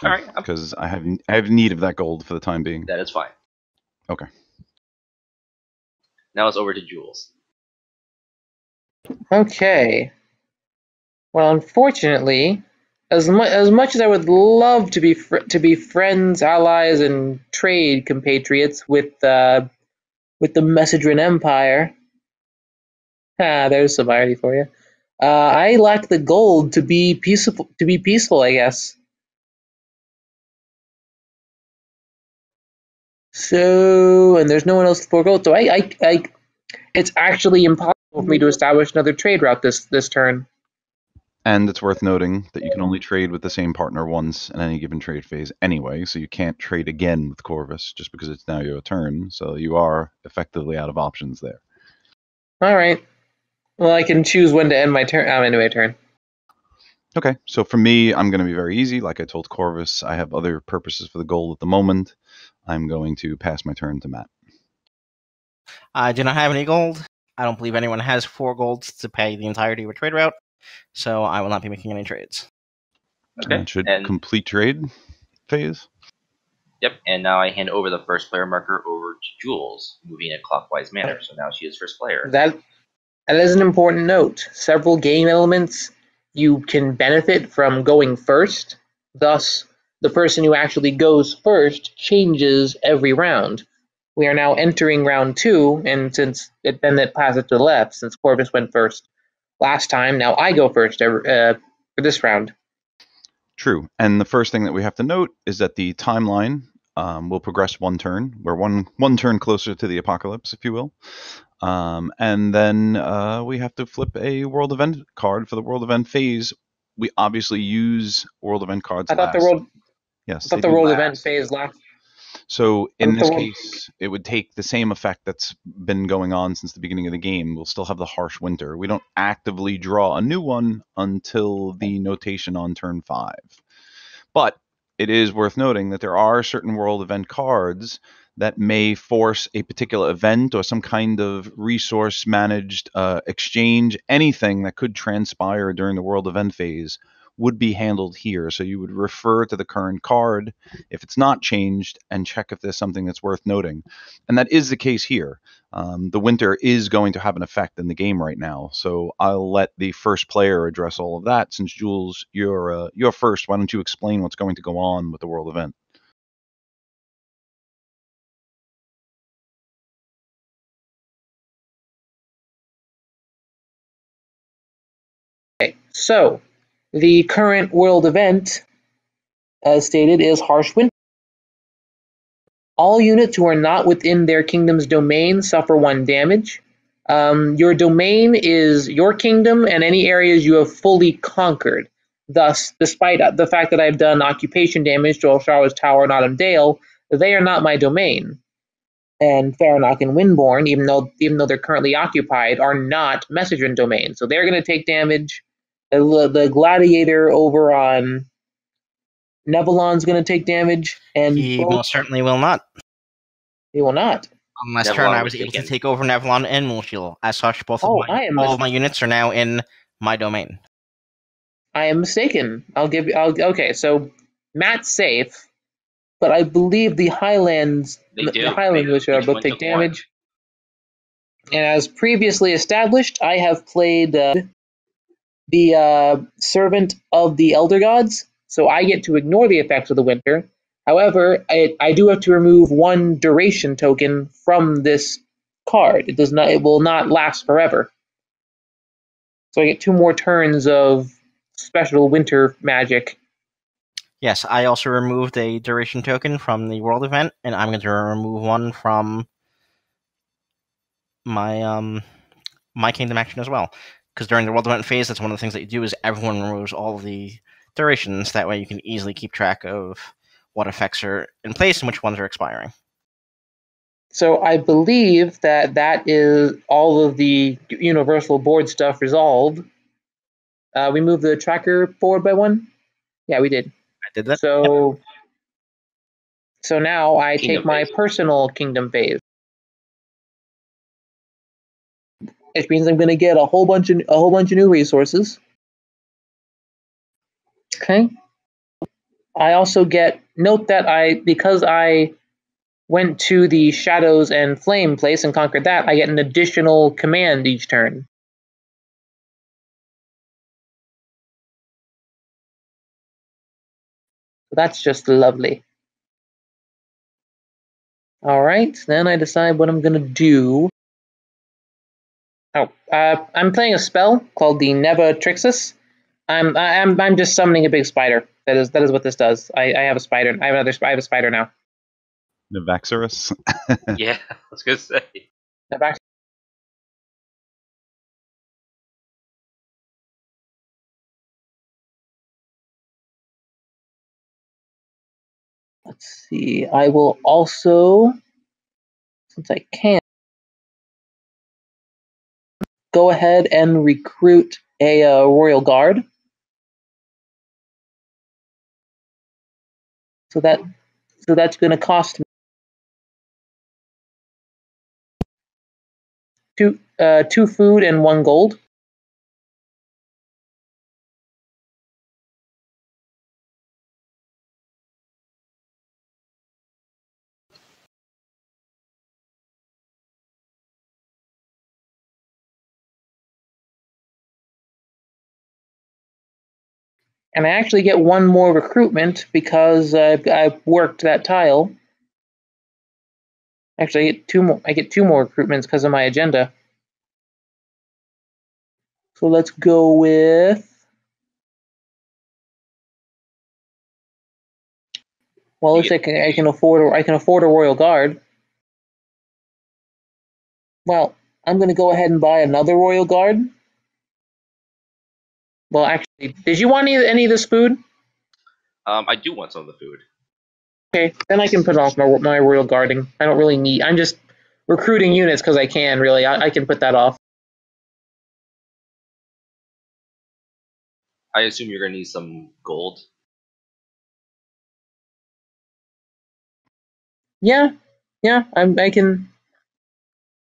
All right, because I have need of that gold for the time being. that is fine. Okay. Now it's over to Jules. Okay. Well, unfortunately, as much as I would love to be friends, allies, and trade compatriots with the Messedrin Empire, there's some irony for you. I lack the gold to be peaceful. I guess. So, and there's no one else for gold. So it's actually impossible for me to establish another trade route this turn. And it's worth noting that you can only trade with the same partner once in any given trade phase anyway, so you can't trade again with Corvus just because it's now your turn, so you are effectively out of options there. All right. Well, I can choose when to end my turn. I'm into my turn. Okay, so for me, I'm going to be very easy. Like I told Corvus, I have other purposes for the gold at the moment. I'm going to pass my turn to Matt. I do not have any gold. I don't believe anyone has 4 golds to pay the entirety of a trade route, so I will not be making any trades. Okay. That should complete trade phase. Yep, and now I hand over the first player marker over to Jules, moving in a clockwise manner. So now she is first player. That is an important note. Several game elements you can benefit from going first. Thus, the person who actually goes first changes every round. We are now entering round 2, and since Bennett passes to the left, since Corvus went first last time, now I go first for this round. True. And the first thing that we have to note is that the timeline will progress 1 turn. We're one turn closer to the apocalypse, if you will. And then we have to flip a world event card for the world event phase. We obviously use world event cards last. I thought the world event phase last. So in this case, it would take the same effect that's been going on since the beginning of the game. We'll still have the harsh winter. We don't actively draw a new one until the notation on turn 5. But it is worth noting that there are certain world event cards that may force a particular event or some kind of resource managed exchange. Anything that could transpire during the world event phase would be handled here. So you would refer to the current card if it's not changed and check if there's something that's worth noting. And that is the case here. The winter is going to have an effect in the game right now. So I'll let the first player address all of that. Since Jules, you're first, why don't you explain what's going to go on with the world event? Okay, so the current world event, as stated, is Harsh Winter. All units who are not within their kingdom's domain suffer 1 damage. Your domain is your kingdom and any areas you have fully conquered. Thus, despite the fact that I've done occupation damage to Olsharwa's Tower and Autumn Dale, they are not my domain. And Faranok and Windborn, even though they're currently occupied, are not Messedrin domain. So they're going to take damage. The Gladiator over on Nevalon's going to take damage, and He most certainly will not. He will not. On last turn, I was able to take over Nevalon and Mulchil. As such, all of my units are now in my domain. I am mistaken. Okay, so Matt's safe, but I believe the Highlands, the Highland Militia both take damage. And as previously established, I have played the Servant of the Elder Gods, so I get to ignore the effects of the winter. However, I do have to remove 1 duration token from this card. It will not last forever. So I get 2 more turns of special winter magic. Yes, I also removed a duration token from the world event, and I'm going to remove 1 from my my kingdom action as well. Because during the world event phase, that's one of the things that you do is everyone removes all of the durations. That way you can easily keep track of what effects are in place and which ones are expiring. So I believe that is all of the universal board stuff resolved. We moved the tracker forward by one? Yeah, we did. I did that. So now I Kingdom take my phase. personal kingdom phase. Which means I'm going to get a whole bunch of new resources. Okay. I also get note that because I went to the Shadows and Flame place and conquered that, I get an additional command each turn. So that's just lovely. All right, then I decide what I'm gonna do. I'm playing a spell called the Neva Trixis. I'm just summoning a big spider. That is what this does. I have a spider. I have a spider now. Nevaxerus. Yeah, I was gonna say. Let's see. I will also, since I can, go ahead and recruit a royal guard. So that's going to cost me two food and 1 gold. And I actually get 1 more recruitment because I've worked that tile. Actually, I get 2 more. I get 2 more recruitments because of my agenda. So let's go with. Well, looks like I can afford a royal guard. Well, I'm going to go ahead and buy another royal guard. Well, actually, did you want any of this food? I do want some of the food. Okay, then I can put off my royal guarding. I don't really need. I'm just recruiting units because I can. Really, I can put that off. I assume you're gonna need some gold. Yeah, I can.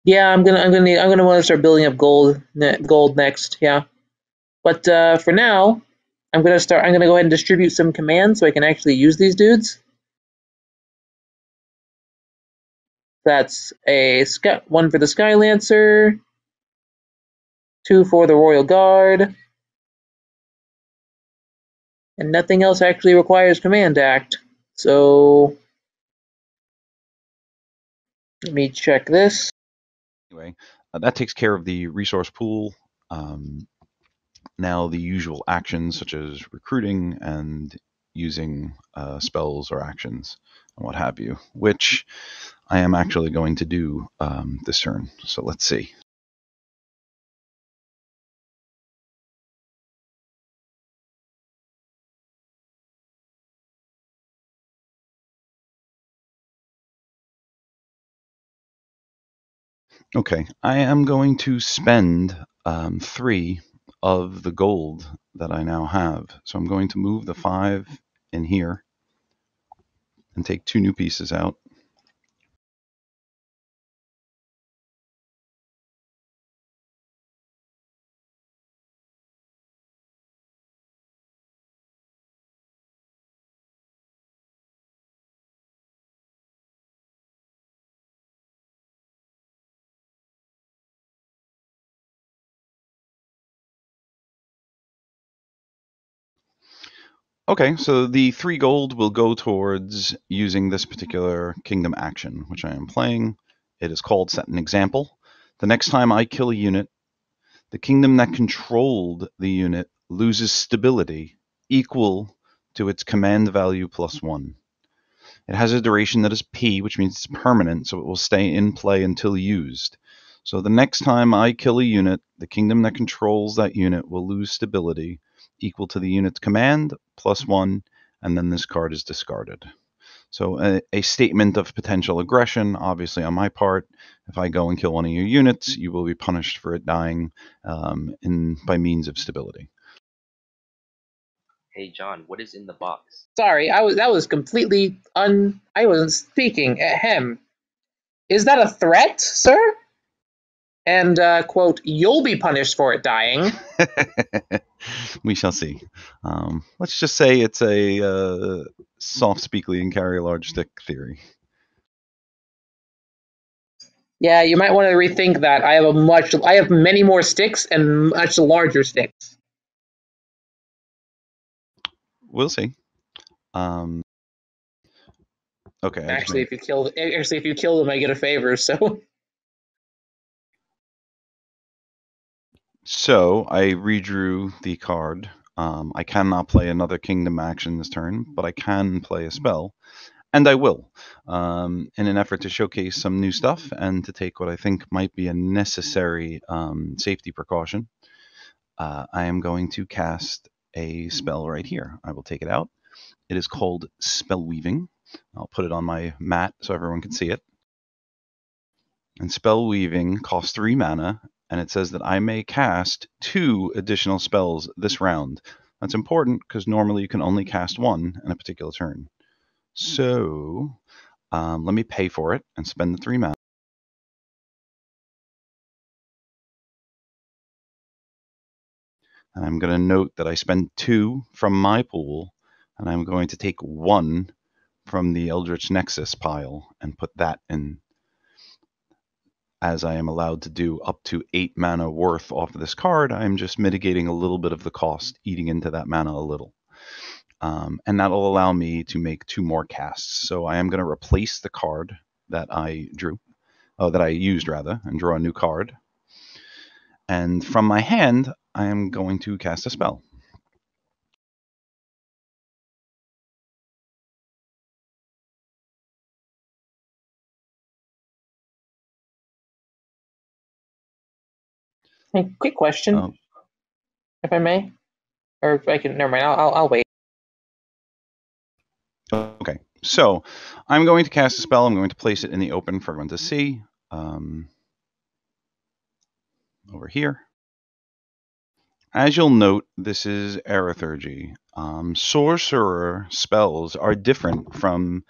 Yeah, I'm gonna want to start building up gold next. Yeah, but for now, I'm gonna go ahead and distribute some commands so I can actually use these dudes. That's a 1 for the Sky Lancer, 2 for the Royal Guard, and nothing else actually requires command act. So let me check this. Anyway, that takes care of the resource pool. Now the usual actions such as recruiting and using spells or actions and what have you, which I am actually going to do this turn. So let's see. Okay, I am going to spend 3 of the gold that I now have. So I'm going to move the 5 in here and take 2 new pieces out. Okay, so the 3 gold will go towards using this particular kingdom action, which I am playing. It is called Set an Example. The next time I kill a unit, the kingdom that controlled the unit loses stability equal to its command value plus 1. It has a duration that is P, which means it's permanent, so it will stay in play until used. So the next time I kill a unit, the kingdom that controls that unit will lose stability equal to the unit's command +1, and then this card is discarded. So a statement of potential aggression, obviously on my part. If I go and kill one of your units, you will be punished for it dying by means of stability. Hey John, what is in the box? Sorry, that was completely I wasn't speaking. Ahem. Is that a threat, sir? And, quote, you'll be punished for it dying. We shall see. Let's just say it's a soft speakly and carry a large stick theory. Yeah, you might want to rethink that. I have many more sticks and much larger sticks. We'll see. Okay. Actually, if you kill them, I get a favor. So I redrew the card. I cannot play another kingdom action this turn, but I can play a spell, and I will, in an effort to showcase some new stuff and to take what I think might be a necessary safety precaution. I am going to cast a spell right here. I will take it out. It is called Spell Weaving. I'll put it on my mat so everyone can see it. And Spell Weaving costs 3 mana, and it says that I may cast 2 additional spells this round. That's important because normally you can only cast 1 in a particular turn. So let me pay for it and spend the 3 mana. And I'm going to note that I spent 2 from my pool, and I'm going to take 1 from the Eldritch Nexus pile and put that in, as I am allowed to do up to 8 mana worth off of this card. I'm just mitigating a little bit of the cost, eating into that mana a little. And that'll allow me to make 2 more casts. So I am going to replace the card that I used, and draw a new card. And from my hand, I am going to cast a spell. Hey, quick question, if I may, or if I can. Never mind. I'll wait. Okay, so I'm going to cast a spell. I'm going to place it in the open for everyone to see. Over here. As you'll note, this is Aerithurgy. Sorcerer spells are different from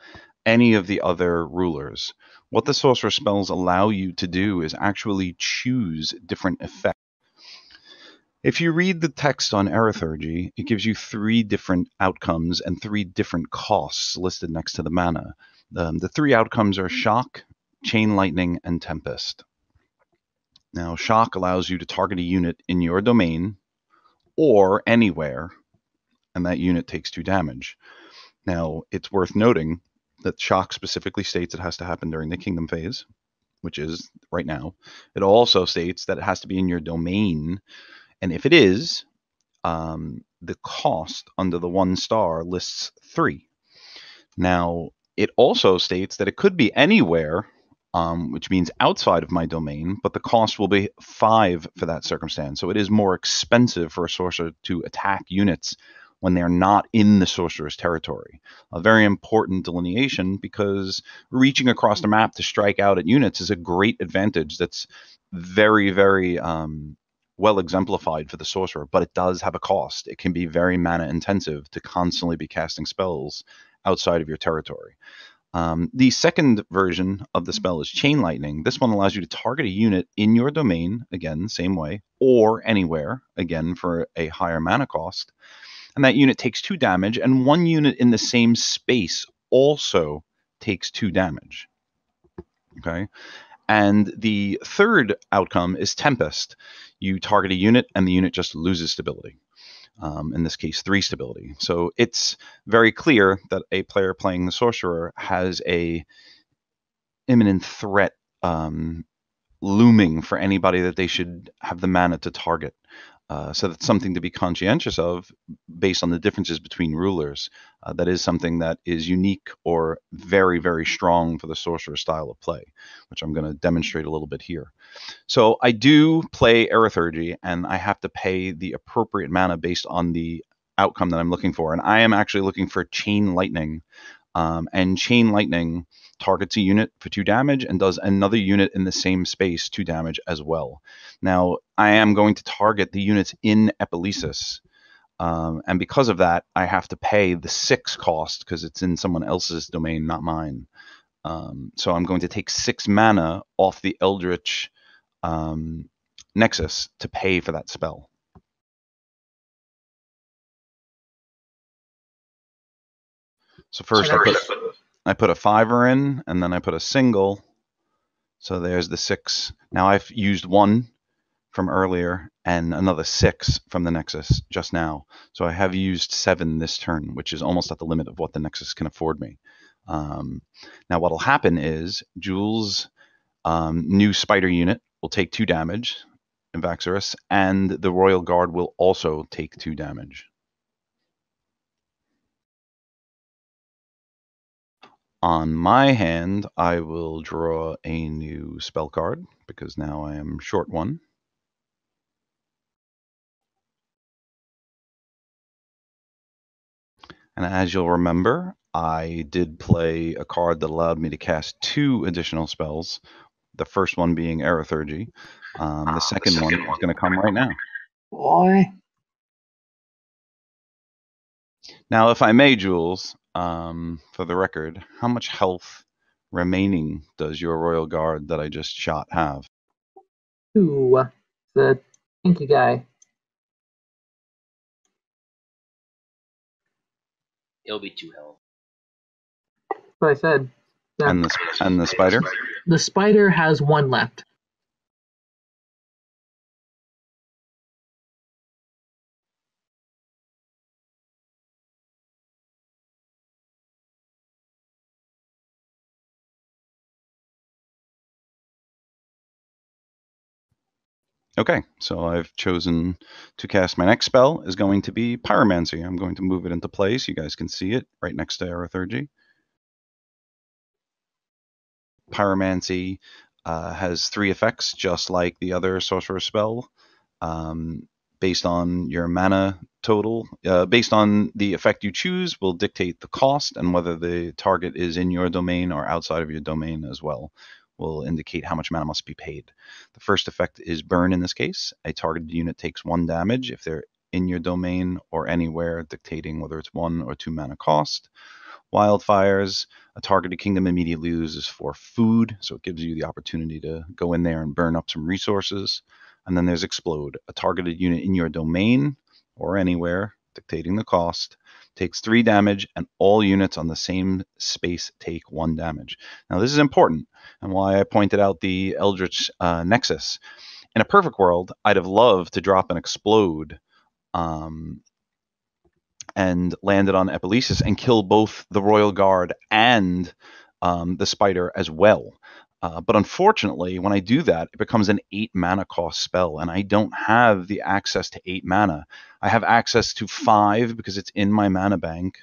any of the other rulers. What the sorcerer spells allow you to do is actually choose different effects. If you read the text on Aerithurgy, it gives you 3 different outcomes and 3 different costs listed next to the mana. The 3 outcomes are Shock, Chain Lightning, and Tempest. Now, Shock allows you to target a unit in your domain or anywhere, and that unit takes 2 damage. Now, it's worth noting that Shock specifically states it has to happen during the Kingdom phase, which is right now. It also states that it has to be in your domain, and if it is, the cost under the 1 star lists 3. Now, it also states that it could be anywhere, which means outside of my domain, but the cost will be 5 for that circumstance. So it is more expensive for a sorcerer to attack units when they're not in the sorcerer's territory. A very important delineation, because reaching across the map to strike out at units is a great advantage that's very, very well exemplified for the sorcerer, but it does have a cost. It can be very mana intensive to constantly be casting spells outside of your territory. The second version of the spell is Chain Lightning. This one allows you to target a unit in your domain, again, same way, or anywhere, again, for a higher mana cost. And that unit takes 2 damage, and 1 unit in the same space also takes 2 damage. Okay? And the third outcome is Tempest. You target a unit, and the unit just loses stability. In this case, 3 stability. So it's very clear that a player playing the sorcerer has a imminent threat looming for anybody that they should have the mana to target. So that's something to be conscientious of based on the differences between rulers. That is something that is unique or very, very strong for the sorcerer style of play, which I'm going to demonstrate a little bit here. So I do play Erithurgy, and I have to pay the appropriate mana based on the outcome that I'm looking for. And I am actually looking for Chain Lightning. And Chain Lightning targets a unit for 2 damage and does another unit in the same space 2 damage as well. Now, I am going to target the units in Epiclesis. And because of that, I have to pay the 6 cost because it's in someone else's domain, not mine. So I'm going to take 6 mana off the Eldritch Nexus to pay for that spell. So first I put a 5er in, and then I put a single. So there's the 6. Now I've used 1 from earlier and another 6 from the Nexus just now. So I have used 7 this turn, which is almost at the limit of what the Nexus can afford me. Now what'll happen is Jules' new spider unit will take 2 damage in Vaxorus, and the Royal Guard will also take 2 damage. On my hand, I will draw a new spell card because now I am short 1. And as you'll remember, I did play a card that allowed me to cast 2 additional spells, the first one being Erithurgy. The second one is going to come right now. Boy. Now, if I may, Jules, for the record, how much health remaining does your Royal Guard that I just shot have? 2. The pinky guy. It'll be 2 health. That's what I said. Yeah. And the spider? The spider has 1 left. Okay, so I've chosen to cast my next spell is going to be Pyromancy. I'm going to move it into place. You guys can see it right next to Erithurgy. Pyromancy has 3 effects, just like the other sorcerer spell, based on your mana total. Based on the effect you choose will dictate the cost, and whether the target is in your domain or outside of your domain as well will indicate how much mana must be paid. The first effect is Burn in this case. A targeted unit takes 1 damage if they're in your domain or anywhere, dictating whether it's 1 or 2 mana cost. Wildfires, a targeted kingdom immediately loses 4 food, so it gives you the opportunity to go in there and burn up some resources. And then there's Explode, a targeted unit in your domain or anywhere, dictating the cost, takes 3 damage, and all units on the same space take 1 damage. Now this is important, and why I pointed out the Eldritch Nexus. In a perfect world, I'd have loved to drop an Explode and land it on Epiclesis and kill both the Royal Guard and the spider as well. But unfortunately, when I do that, it becomes an 8 mana cost spell, and I don't have the access to 8 mana. I have access to 5 because it's in my mana bank,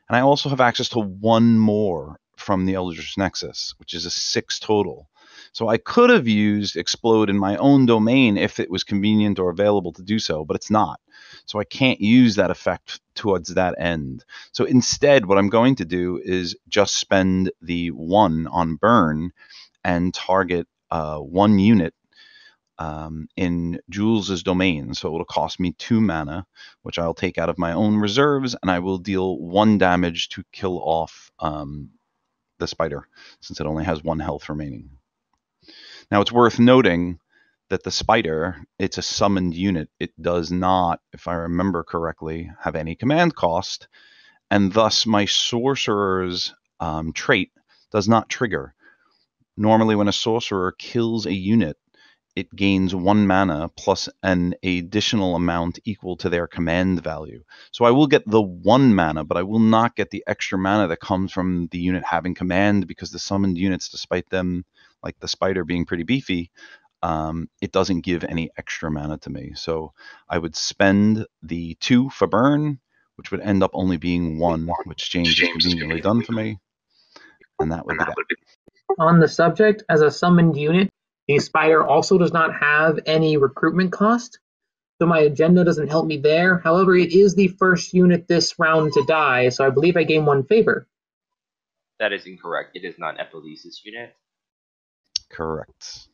and I also have access to 1 more from the Eldritch Nexus, which is a 6 total. So I could have used Explode in my own domain if it was convenient or available to do so, but it's not. So I can't use that effect towards that end. So instead, what I'm going to do is just spend the 1 on Burn and target 1 unit in Jules' domain. So it'll cost me 2 mana, which I'll take out of my own reserves, and I will deal 1 damage to kill off the spider, since it only has 1 health remaining. Now, it's worth noting that the spider, it's a summoned unit. It does not, if I remember correctly, have any command cost, and thus my sorcerer's trait does not trigger. Normally, when a sorcerer kills a unit, it gains 1 mana plus an additional amount equal to their command value. So I will get the 1 mana, but I will not get the extra mana that comes from the unit having command, because the summoned units, despite them, like the spider, being pretty beefy, it doesn't give any extra mana to me. So I would spend the 2 for burn, which would end up only being 1, which James has conveniently done for me. And that would be that. On the subject, as a summoned unit, the spider also does not have any recruitment cost, so my agenda doesn't help me there. However, it is the first unit this round to die, so I believe I gain 1 favor. That is incorrect. It is not an Epilesis unit. Correct.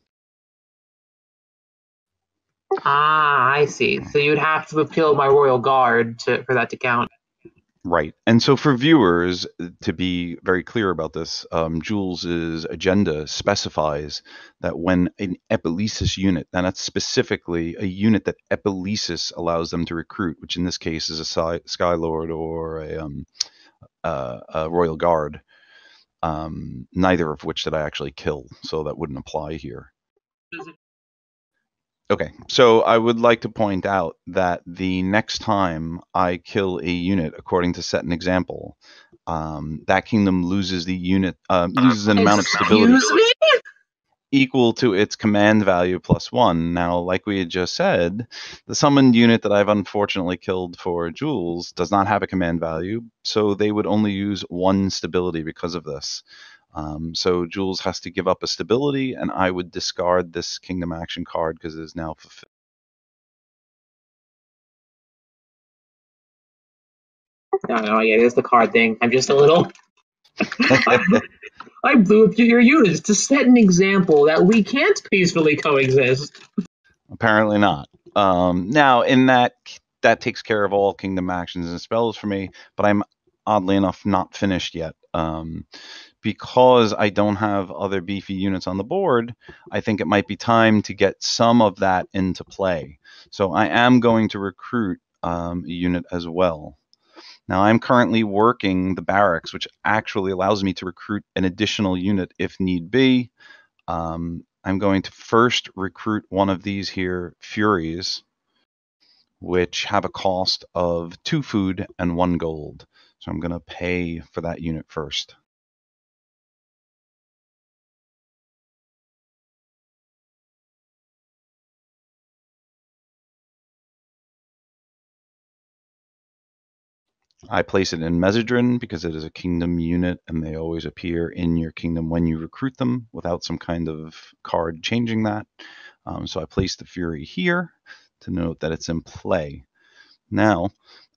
Ah, I see. So you'd have to have killed my Royal Guard for that to count. Right. And so for viewers, to be very clear about this, Jules' agenda specifies that when an Epilesis unit, and that's specifically a unit that Epilesis allows them to recruit, which in this case is a Skylord or a Royal Guard, neither of which did I actually kill, so that wouldn't apply here. Okay, so I would like to point out that the next time I kill a unit, according to set an example, that kingdom loses the unit loses an amount of stability equal to its command value +1. Now, like we had just said, the summoned unit that I've unfortunately killed for Jules does not have a command value, so they would only use 1 stability because of this. So Jules has to give up a stability, and I would discard this Kingdom Action card because it is now fulfilled. No, yeah, it's the card thing. I'm just a little... I blew up your units to set an example that we can't peacefully coexist. Apparently not. Now, in that takes care of all Kingdom Actions and spells for me, but I'm oddly enough not finished yet. Because I don't have other beefy units on the board, I think it might be time to get some of that into play. So I am going to recruit a unit as well. Now I'm currently working the barracks, which actually allows me to recruit an additional unit if need be. I'm going to first recruit one of these here Furies, which have a cost of 2 food and 1 gold. So I'm going to pay for that unit first. I place it in Mesidrin because it is a kingdom unit and they always appear in your kingdom when you recruit them without some kind of card changing that. So I place the Fury here to note that it's in play. Now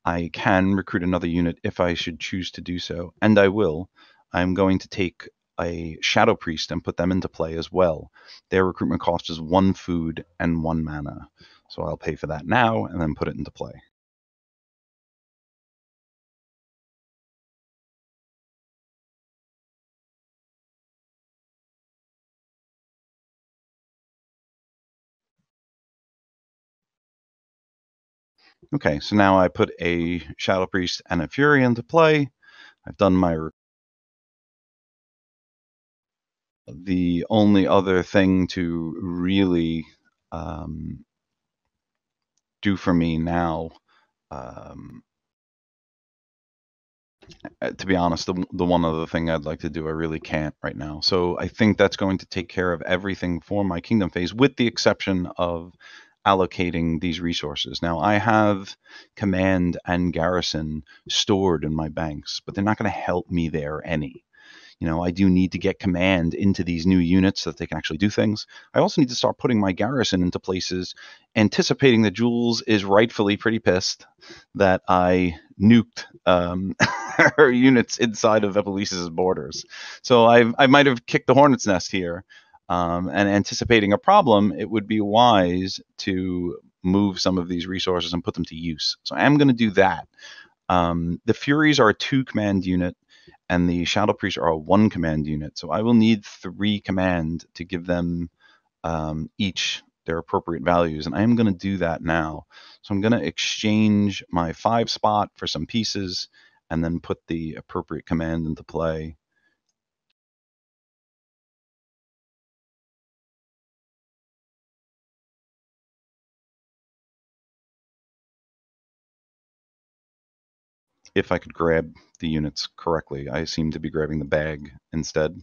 I can recruit another unit if I should choose to do so, and I will. I'm going to take a Shadow Priest and put them into play as well. Their recruitment cost is 1 food and 1 mana. So I'll pay for that now and then put it into play. Okay, so now I put a Shadow Priest and a Fury into play. I've done my... The only other thing to really do for me now, to be honest, the one other thing I'd like to do, I really can't right now. So I think that's going to take care of everything for my Kingdom phase, with the exception of allocating these resources. Now I have command and garrison stored in my banks, but they're not going to help me there any. You know, I do need to get command into these new units so that they can actually do things. I also need to start putting my garrison into places, anticipating that Jules is rightfully pretty pissed that I nuked her units inside of Epilesis' borders. So I might have kicked the hornet's nest here. And anticipating a problem, it would be wise to move some of these resources and put them to use. So I am going to do that. The Furies are a 2 command unit, and the Shadow Priests are a 1 command unit. So I will need 3 command to give them each their appropriate values, and I am going to do that now. So I'm going to exchange my 5 spot for some pieces, and then put the appropriate command into play. If I could grab the units correctly. I seem to be grabbing the bag instead.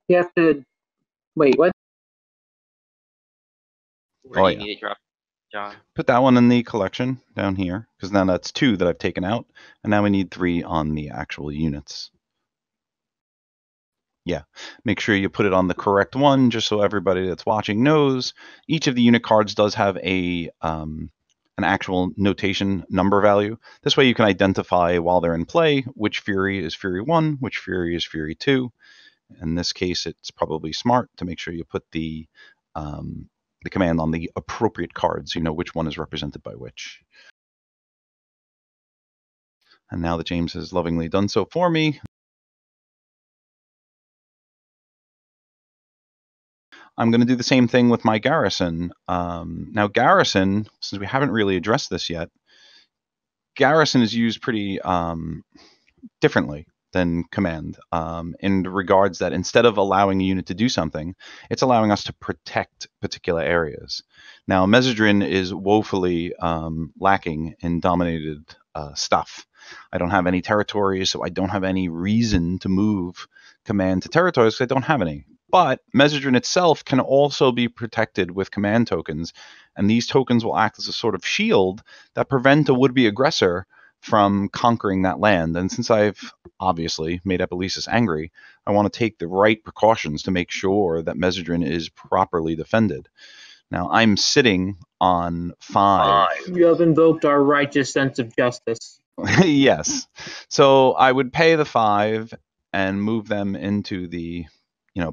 You have to... Wait, what? Where do you need it drop, John? Put that one in the collection down here, because now that's 2 that I've taken out, and now we need 3 on the actual units. Yeah, make sure you put it on the correct one, just so everybody that's watching knows. Each of the unit cards does have an actual notation number value. This way you can identify while they're in play which Fury is Fury 1, which Fury is Fury 2. In this case, it's probably smart to make sure you put the command on the appropriate cards, you know which one is represented by which. And now that James has lovingly done so for me, I'm going to do the same thing with my garrison. Now, garrison, since we haven't really addressed this yet, garrison is used pretty differently than command in regards that instead of allowing a unit to do something, it's allowing us to protect particular areas. Now, Messedrin is woefully lacking in dominated stuff. I don't have any territories, so I don't have any reason to move command to territories because I don't have any. But Messedrin itself can also be protected with command tokens, and these tokens will act as a sort of shield that prevent a would-be aggressor from conquering that land. And since I've obviously made Epelesis angry, I want to take the right precautions to make sure that Messedrin is properly defended. Now, I'm sitting on 5. You have invoked our righteous sense of justice. Yes. So I would pay the 5 and move them into the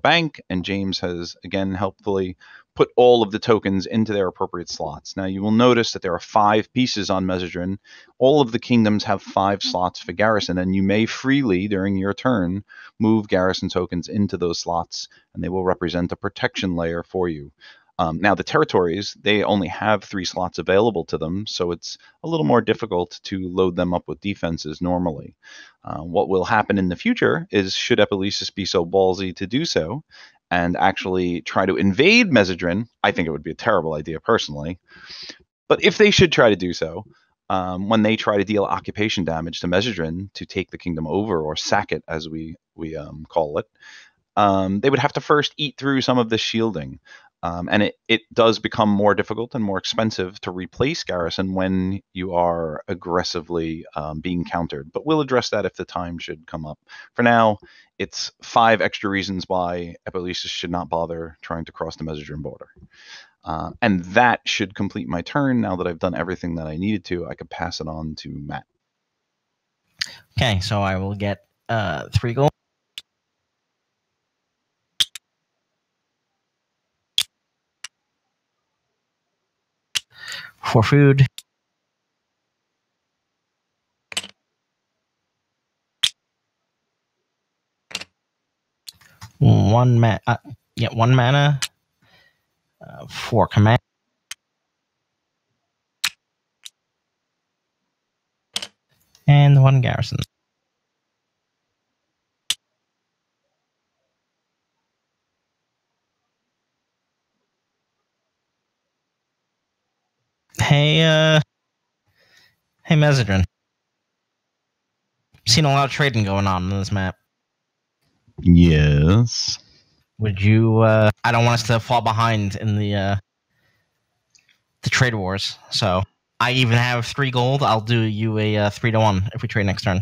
bank, and James has again helpfully put all of the tokens into their appropriate slots. Now you will notice that there are 5 pieces on Messedrin. All of the kingdoms have 5 slots for garrison, and you may freely during your turn move garrison tokens into those slots, and they will represent a protection layer for you. Now the territories, they only have 3 slots available to them, so it's a little more difficult to load them up with defenses normally. What will happen in the future is, should Epelesis be so ballsy to do so and actually try to invade Messedrin, I think it would be a terrible idea personally, but if they should try to do so, when they try to deal occupation damage to Messedrin to take the kingdom over, or sack it as we call it, they would have to first eat through some of the shielding. And it does become more difficult and more expensive to replace garrison when you are aggressively being countered. But we'll address that if the time should come up. For now, it's 5 extra reasons why Epelesis should not bother trying to cross the Messedrin border. And that should complete my turn. Now that I've done everything that I needed to, I could pass it on to Matt. Okay, so I will get 3 gold. For food. One mana for command. And 1 garrison. Hey, Messedrin. Seen a lot of trading going on this map. Yes. Would you? I don't want us to fall behind in the trade wars. So I even have 3 gold. I'll do you a 3-1 if we trade next turn.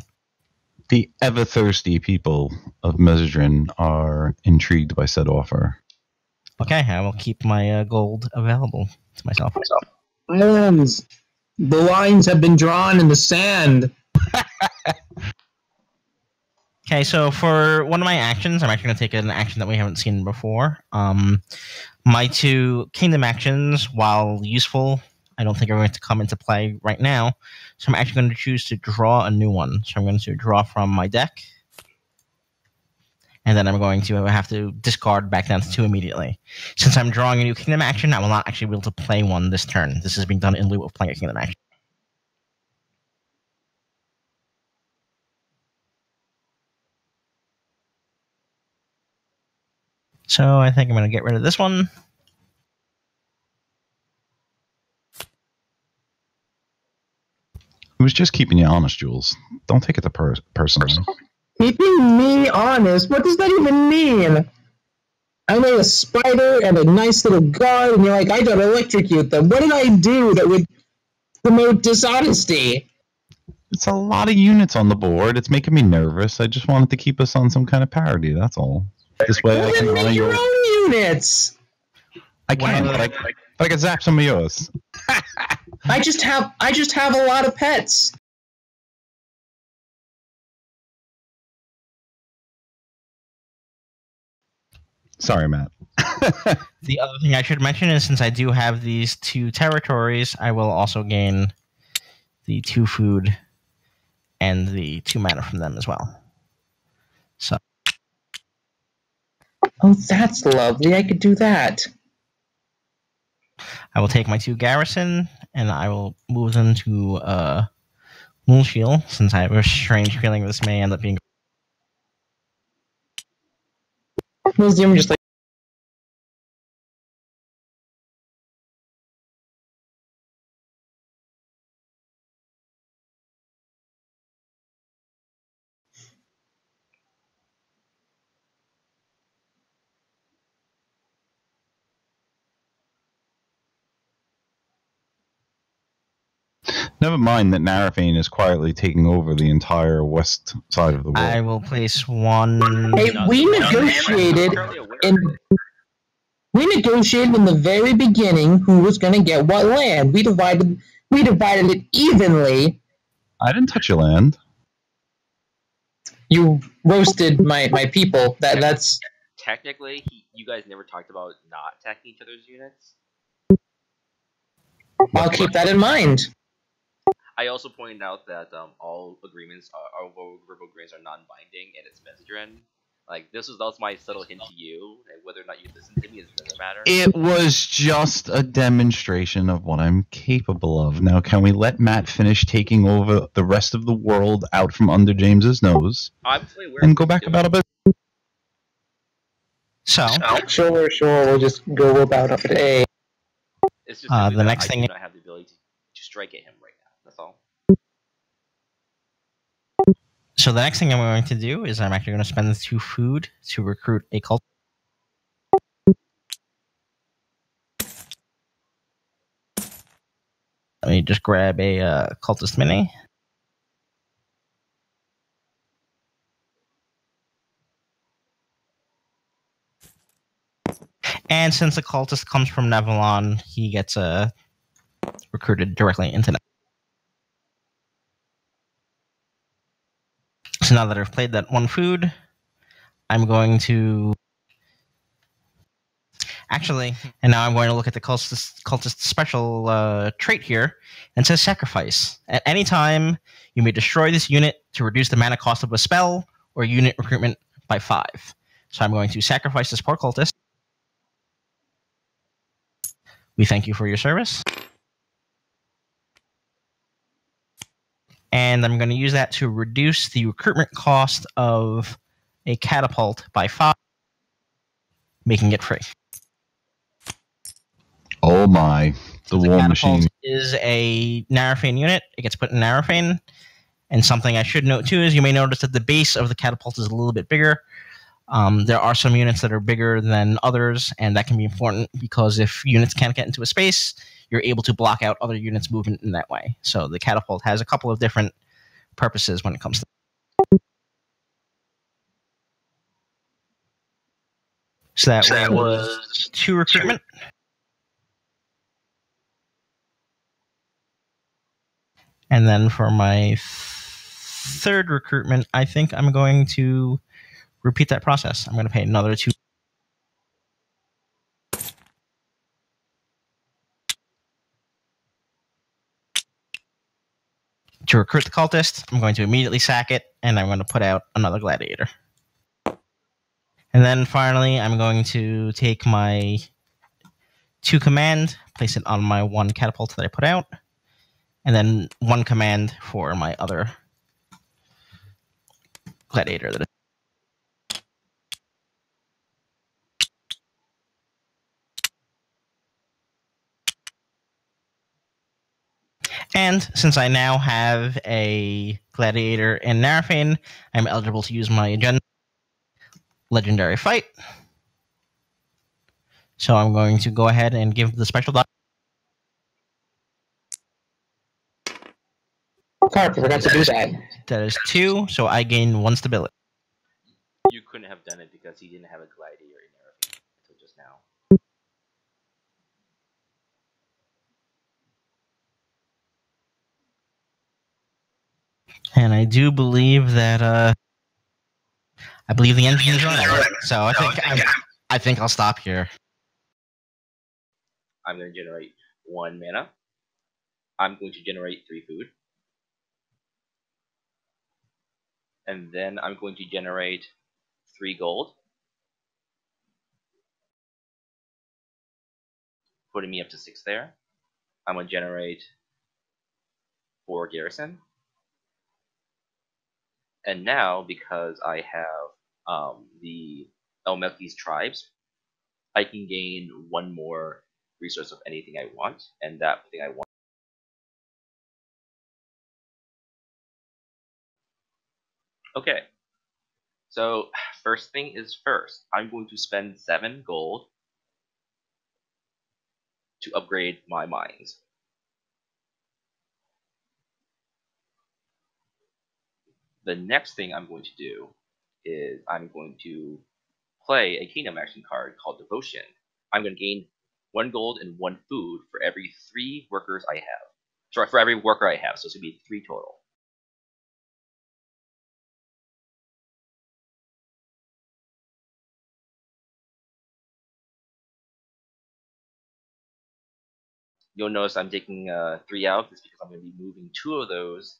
The ever-thirsty people of Messedrin are intrigued by said offer. Okay, I will keep my gold available to myself. Islands. The lines have been drawn in the sand. Okay, so for one of my actions, I'm actually going to take an action that we haven't seen before. My 2 kingdom actions, while useful, I don't think are going to come into play right now. So I'm actually going to choose to draw a new one. So I'm going to draw from my deck. And then I'm going to have to discard back down to 2 immediately. Since I'm drawing a new kingdom action, I will not actually be able to play one this turn. This is being done in lieu of playing a kingdom action. So I think I'm going to get rid of this one. It was just keeping you honest, Jules. Don't take it to personally. Keeping me honest? What does that even mean? I made a spider and a nice little guard, and you're like, I don't electrocute them. What did I do that would promote dishonesty? It's a lot of units on the board. It's making me nervous. I just wanted to keep us on some kind of parity. That's all. This way, Well, I can then honor make your your. own units. I can, but I can zap some of yours. I just have a lot of pets. Sorry, Matt. The other thing I should mention is since I do have these 2 territories, I will also gain the 2 food and the 2 mana from them as well. So Oh, that's lovely. I could do that. I will take my 2 garrison and I will move them to Moonshield, since I have a strange feeling this may end up being. Museum just like. Never mind that Narafane is quietly taking over the entire west side of the world. I will place 1. Hey, we negotiated in the very beginning who was going to get what land. We divided it evenly. I didn't touch your land. You roasted my people. That's Technically, you guys never talked about not attacking each other's units. I'll keep that in mind. I also pointed out that all agreements are verbal agreements are non-binding, and it's Mesdrin. Like that was my subtle hint to you, and whether or not you listen to me doesn't matter. It was just a demonstration of what I'm capable of. Now, can we let Matt finish taking over the rest of the world out from under James's nose and go back about a bit? So Sure. We'll just go about it. It's just the next thing I do not have the ability to strike at him right now. That's all. So the next thing I'm going to do is I'm actually going to spend the 2 food to recruit a cult. Let me just grab a cultist mini. And since the cultist comes from Nevalon, he gets recruited directly into that. So now that I've played that 1 food, I'm going to... Actually, and now I'm going to look at the cultist special trait here, and it says sacrifice. At any time, you may destroy this unit to reduce the mana cost of a spell or unit recruitment by 5. So I'm going to sacrifice this poor cultist. We thank you for your service. And I'm going to use that to reduce the recruitment cost of a catapult by 5, making it free. Oh my, the war machine is a Narafane unit. It gets put in Narafane. And something I should note too is you may notice that the base of the catapult is a little bit bigger. There are some units that are bigger than others, and that can be important because if units can't get into a space, you're able to block out other units' movement in that way. So the catapult has a couple of different purposes when it comes to. So that was 2 recruitment. And then for my 3rd recruitment, I think I'm going to repeat that process. I'm going to pay another 2. To recruit the cultist, I'm going to immediately sack it, and I'm going to put out another gladiator. And then finally, I'm going to take my 2 command, place it on my 1 catapult that I put out, and then 1 command for my other gladiator. And since I now have a gladiator in Narafane, I'm eligible to use my agenda. Legendary fight. So I'm going to go ahead and give the special die. Carp, I forgot to do that. That is 2, so I gain 1 stability. You couldn't have done it because he didn't have a gladiator in there until just now. And I do believe that I believe the engine's running. So I think I'll stop here. I'm going to generate 1 mana. I'm going to generate 3 food. And then I'm going to generate 3 gold, putting me up to 6 there. I'm going to generate 4 garrison. And now, because I have the Elmelki's tribes, I can gain 1 more resource of anything I want, and that thing I want. Okay, so first thing is first. I'm going to spend 7 gold to upgrade my mines. The next thing I'm going to do is I'm going to play a kingdom action card called Devotion. I'm going to gain 1 gold and 1 food for every 3 workers I have. Sorry, for every worker I have, so it's going to be 3 total. You'll notice I'm taking 3 out. That's because I'm going to be moving 2 of those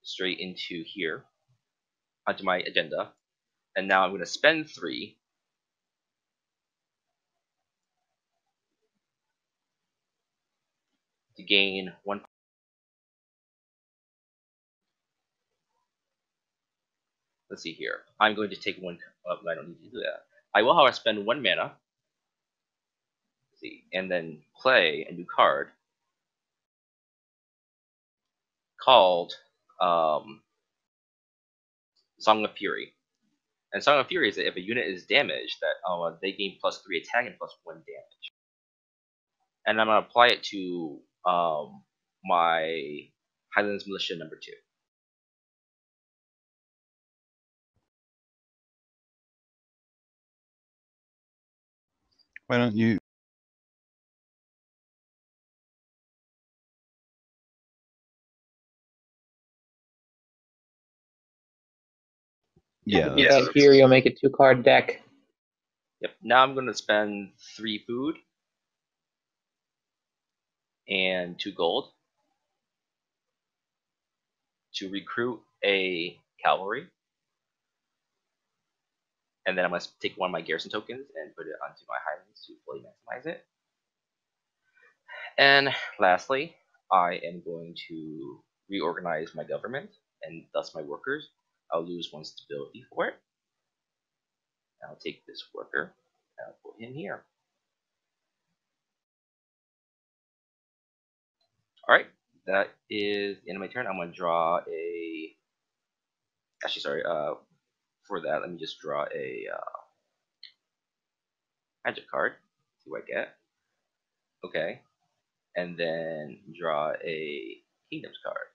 straight into here, onto my agenda. And now I'm going to spend 3 to gain 1. Let's see here. I'm going to take 1. I don't need to do that. I will, however, spend 1 mana. Let's see, and then play a new card called Song of Fury. And Song of Fury is that if a unit is damaged, that they gain +3 attack and +1 damage. And I'm going to apply it to my Highlands Militia number 2. Why don't you? Yeah. Yeah, here you'll make a 2-card deck. Yep. Now I'm going to spend 3 food and 2 gold to recruit a cavalry. And then I'm going to take 1 of my garrison tokens and put it onto my Highlands to fully maximize it. And lastly, I am going to reorganize my government and thus my workers. I'll lose 1 stability for it. I'll take this worker and I'll put him here. Alright, that is the end of my turn. I'm going to draw a... Actually, sorry, for that, let me just draw a magic card. See what I get. Okay. And then draw a kingdoms card.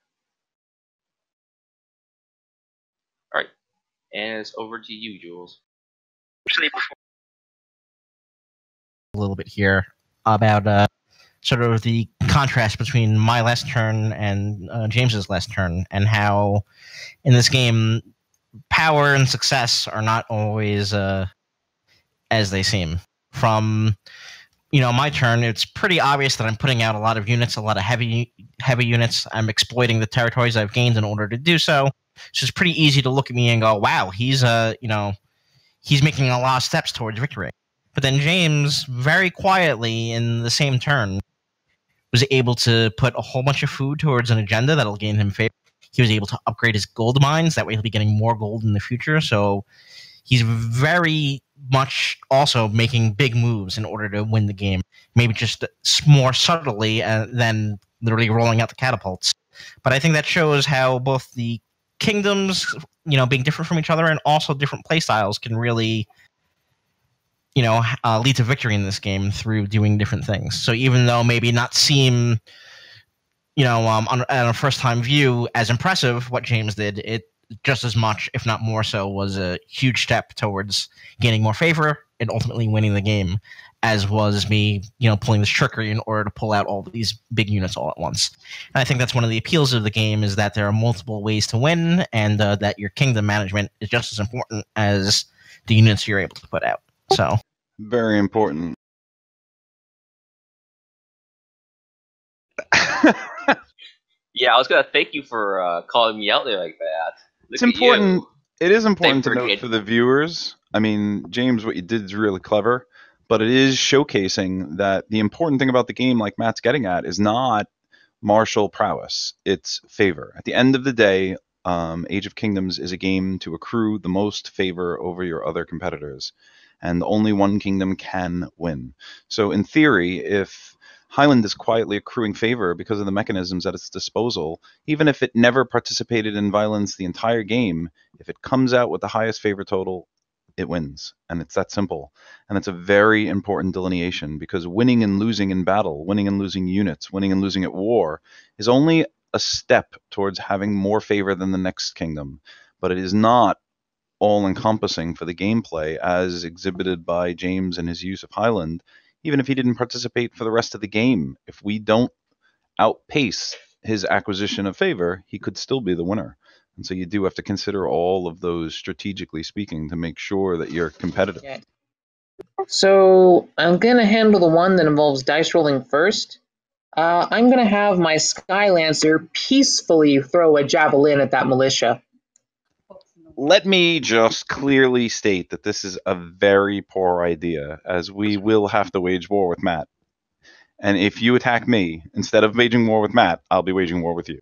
Alright, and it's over to you, Jules. A little bit here about sort of the contrast between my last turn and James's last turn, and how in this game power and success are not always as they seem. From my turn, it's pretty obvious that I'm putting out a lot of units, a lot of heavy units. I'm exploiting the territories I've gained in order to do so. So it's pretty easy to look at me and go, wow, he's making a lot of steps towards victory. But then James, very quietly in the same turn, was able to put a whole bunch of food towards an agenda that'll gain him favor. He was able to upgrade his gold mines. That way he'll be getting more gold in the future. So he's very much also making big moves in order to win the game. Maybe just more subtly than literally rolling out the catapults. But I think that shows how both the kingdoms, being different from each other and also different playstyles can really lead to victory in this game through doing different things. So even though maybe not seem, on a first-time view as impressive, what James did, it just as much, if not more so, was a huge step towards gaining more favor and ultimately winning the game, as was me, pulling this trickery in order to pull out all these big units all at once. And I think that's one of the appeals of the game, is that there are multiple ways to win, and that your kingdom management is just as important as the units you're able to put out. So very important. Yeah, I was gonna thank you for calling me out there like that. It's important. It is important to Thank you note for the viewers. I mean, James, what you did is really clever, but it is showcasing that the important thing about the game, like Matt's getting at, is not martial prowess. It's favor. At the end of the day, Age of Kingdoms is a game to accrue the most favor over your other competitors, and only one kingdom can win. So in theory, if Highland is quietly accruing favor because of the mechanisms at its disposal, even if it never participated in violence the entire game, if it comes out with the highest favor total, it wins. And it's that simple. And it's a very important delineation, because winning and losing in battle, winning and losing units, winning and losing at war is only a step towards having more favor than the next kingdom. But it is not all-encompassing for the gameplay as exhibited by James in his use of Highland, even if he didn't participate for the rest of the game. If we don't outpace his acquisition of favor, he could still be the winner. And so you do have to consider all of those strategically speaking to make sure that you're competitive. Yeah. So I'm going to handle the one that involves dice rolling first. I'm going to have my Skylancer peacefully throw a javelin at that militia. Let me just clearly state that this is a very poor idea, as we will have to wage war with Matt. And if you attack me, instead of waging war with Matt, I'll be waging war with you.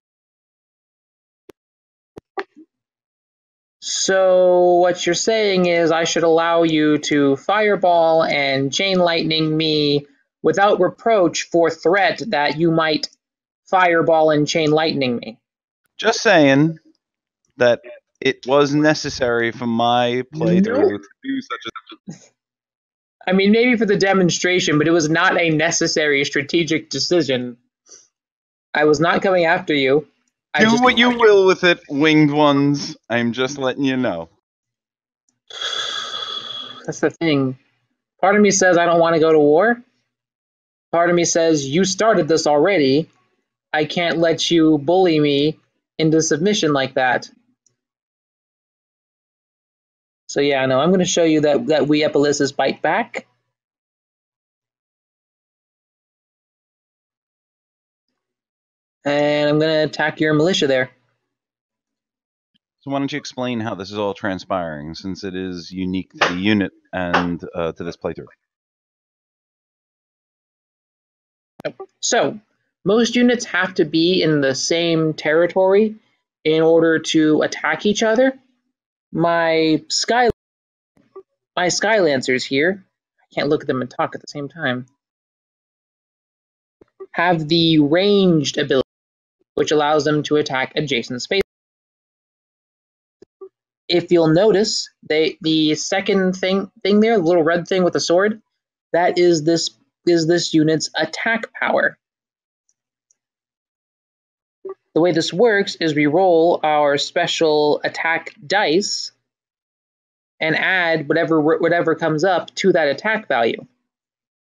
So what you're saying is I should allow you to fireball and chain lightning me without reproach for threat that you might fireball and chain lightning me. Just saying that it was necessary for my playthrough to do such a... I mean, maybe for the demonstration, but it was not a necessary strategic decision. I was not coming after you. Do what you will with it, winged ones. I'm just letting you know. That's the thing. Part of me says I don't want to go to war. Part of me says you started this already. I can't let you bully me into submission like that. So yeah, no, I'm going to show you that we Epilyssus bite back. And I'm going to attack your militia there. So why don't you explain how this is all transpiring, since it is unique to the unit and to this playthrough? So, most units have to be in the same territory in order to attack each other. My Skylancers here, I can't look at them and talk at the same time, have the ranged ability, which allows them to attack adjacent spaces. If you'll notice, the second thing there, the little red thing with the sword, that is this unit's attack power. The way this works is we roll our special attack dice and add whatever comes up to that attack value.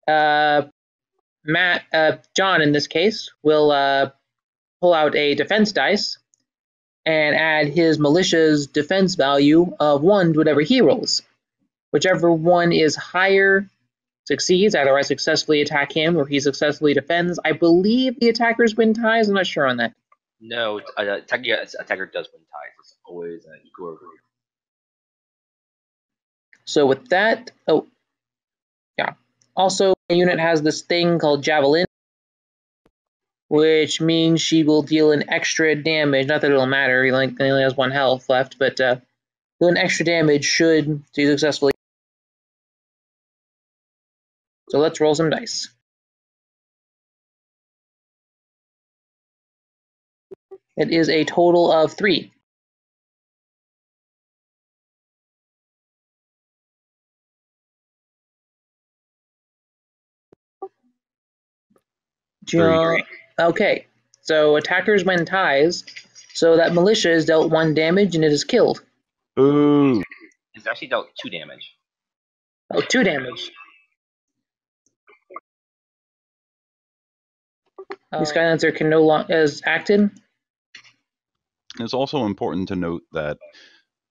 John in this case will pull out a defense dice and add his militia's defense value of 1 to whatever he rolls. Whichever one is higher succeeds. Either I successfully attack him or he successfully defends. I believe the attackers win ties. I'm not sure on that. No, attacker does win ties. It's always an equal or greater. So with that, also a unit has this thing called Javelin, which means she will deal an extra damage. Not that it'll matter, he only has 1 health left, but deal an extra damage should she successfully. So let's roll some dice. It is a total of 3. Ju- Okay, so attackers win ties, so that militia is dealt 1 damage and it is killed. Ooh. It's actually dealt 2 damage. Oh, 2 damage. The Skylancer can no longer is acted. It's also important to note that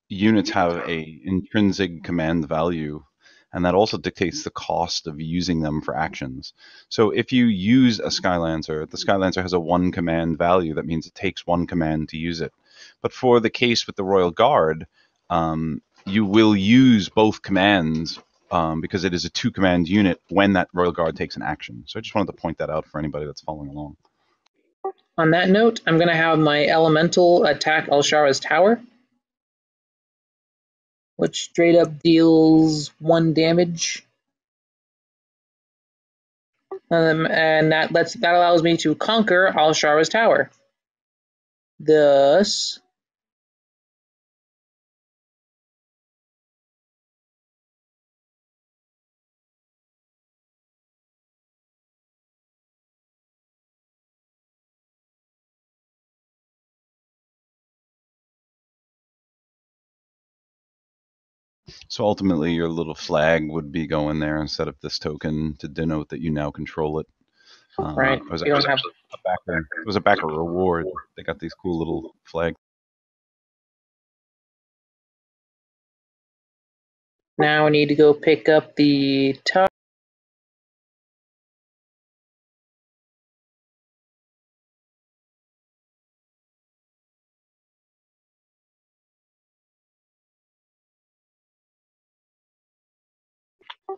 units have a intrinsic command value, and that also dictates the cost of using them for actions. So if you use a Skylancer, the Skylancer has a 1 command value. That means it takes 1 command to use it. But for the case with the Royal Guard, you will use both commands because it is a 2 command unit when that Royal Guard takes an action. So I just wanted to point that out for anybody that's following along. On that note, I'm going to have my Elemental attack Alshara's Tower, which straight up deals 1 damage. And that allows me to conquer Alshara's Tower. Thus, So ultimately, your little flag would be going there instead of this token to denote that you now control it. right? It was a backer reward. They got these cool little flags. Now I need to go pick up the tower.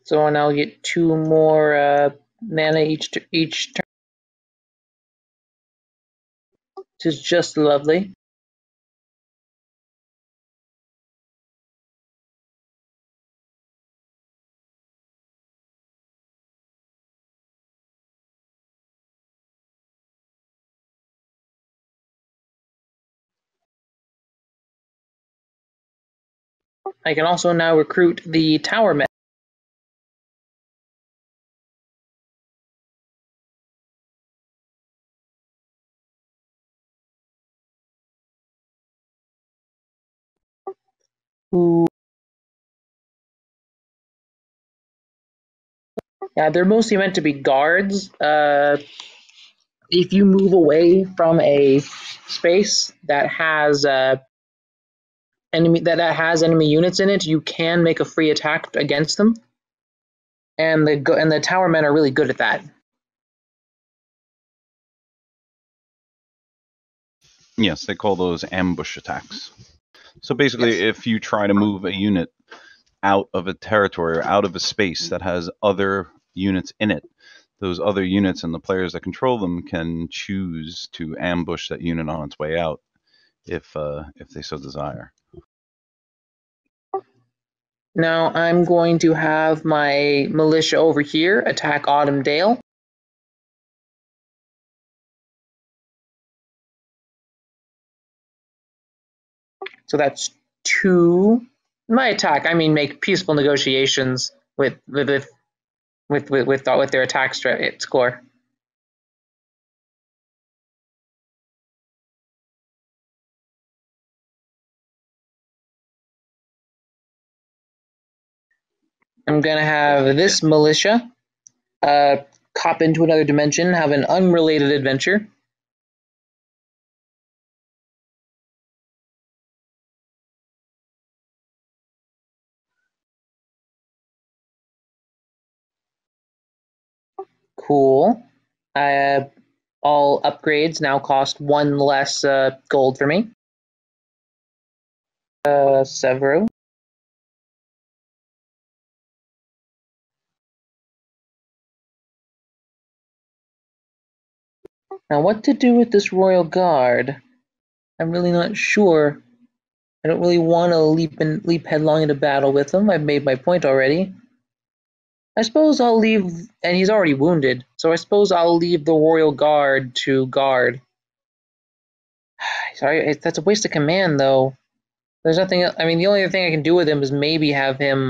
So I'll get 2 more mana each turn, which is just lovely. I can also now recruit the tower men. Yeah, they're mostly meant to be guards. If you move away from a space that has enemy units in it, you can make a free attack against them, and the tower men are really good at that. Yes, they call those ambush attacks. So basically, Yes. if you try to move a unit out of a territory or out of a space that has other units in it, those other units and the players that control them can choose to ambush that unit on its way out if they so desire. Now I'm going to have my militia over here attack Odam Dale. So that's 2. My attack, I mean, make peaceful negotiations with their attack score. I'm gonna have this militia cop into another dimension, have an unrelated adventure. Cool. All upgrades now cost 1 less gold for me. Severo. Now what to do with this Royal Guard? I'm really not sure. I don't really want to leap headlong into battle with him. I've made my point already. I suppose I'll leave, and he's already wounded, so I suppose I'll leave the Royal Guard to guard. Sorry, that's a waste of command, though. There's nothing. I mean, the only other thing I can do with him is maybe have him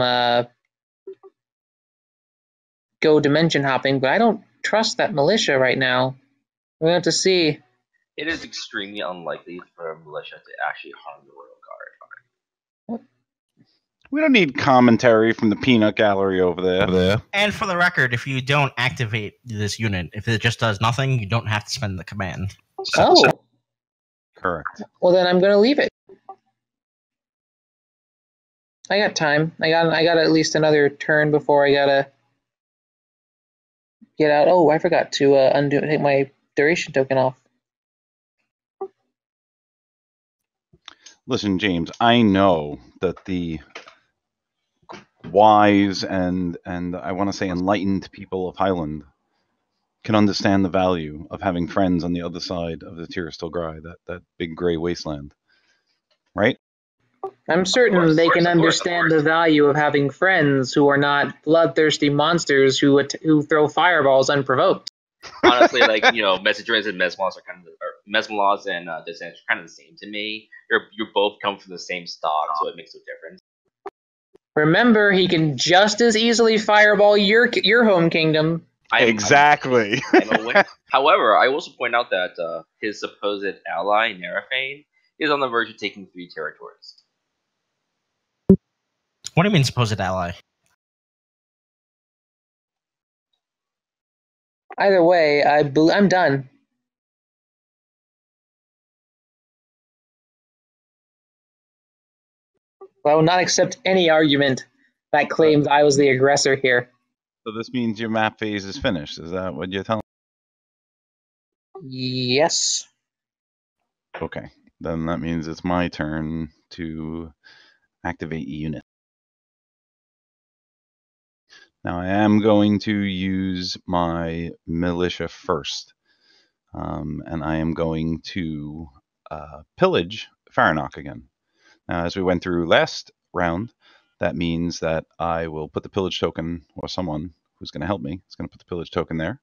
go dimension hopping, but I don't trust that militia right now. We're going to have to see. It is extremely unlikely for a militia to actually harm the royal guard. We don't need commentary from the peanut gallery over there. And for the record, if you don't activate this unit, if it just does nothing, you don't have to spend the command. Oh, Correct. well then I'm going to leave it. I got time. I got at least another turn before I gotta get out. Oh, I forgot to take my duration token off. Listen, James, I know that the wise and I want to say enlightened people of Highland can understand the value of having friends on the other side of the Tiristal Grai, that big gray wasteland. Right? I'm certain they can understand the value of having friends who are not bloodthirsty monsters who throw fireballs unprovoked. Honestly, like, Messenger and Mesmos are Mesmelos and Descent are kind of the same to me. You both come from the same stock, so it makes no difference. Remember, he can just as easily fireball your home kingdom. Exactly. I'm aware. However, I also point out that his supposed ally, Narafane, is on the verge of taking 3 territories. What do you mean, supposed ally? Either way, I'm done. I will not accept any argument that claims I was the aggressor here. So this means your map phase is finished. Is that what you're telling me? Yes. Okay. Then that means it's my turn to activate a unit. Now I am going to use my militia first. And I am going to pillage Faranok again. Now, as we went through last round, that means that I will put the pillage token, or someone who's going to help me is going to put the pillage token there,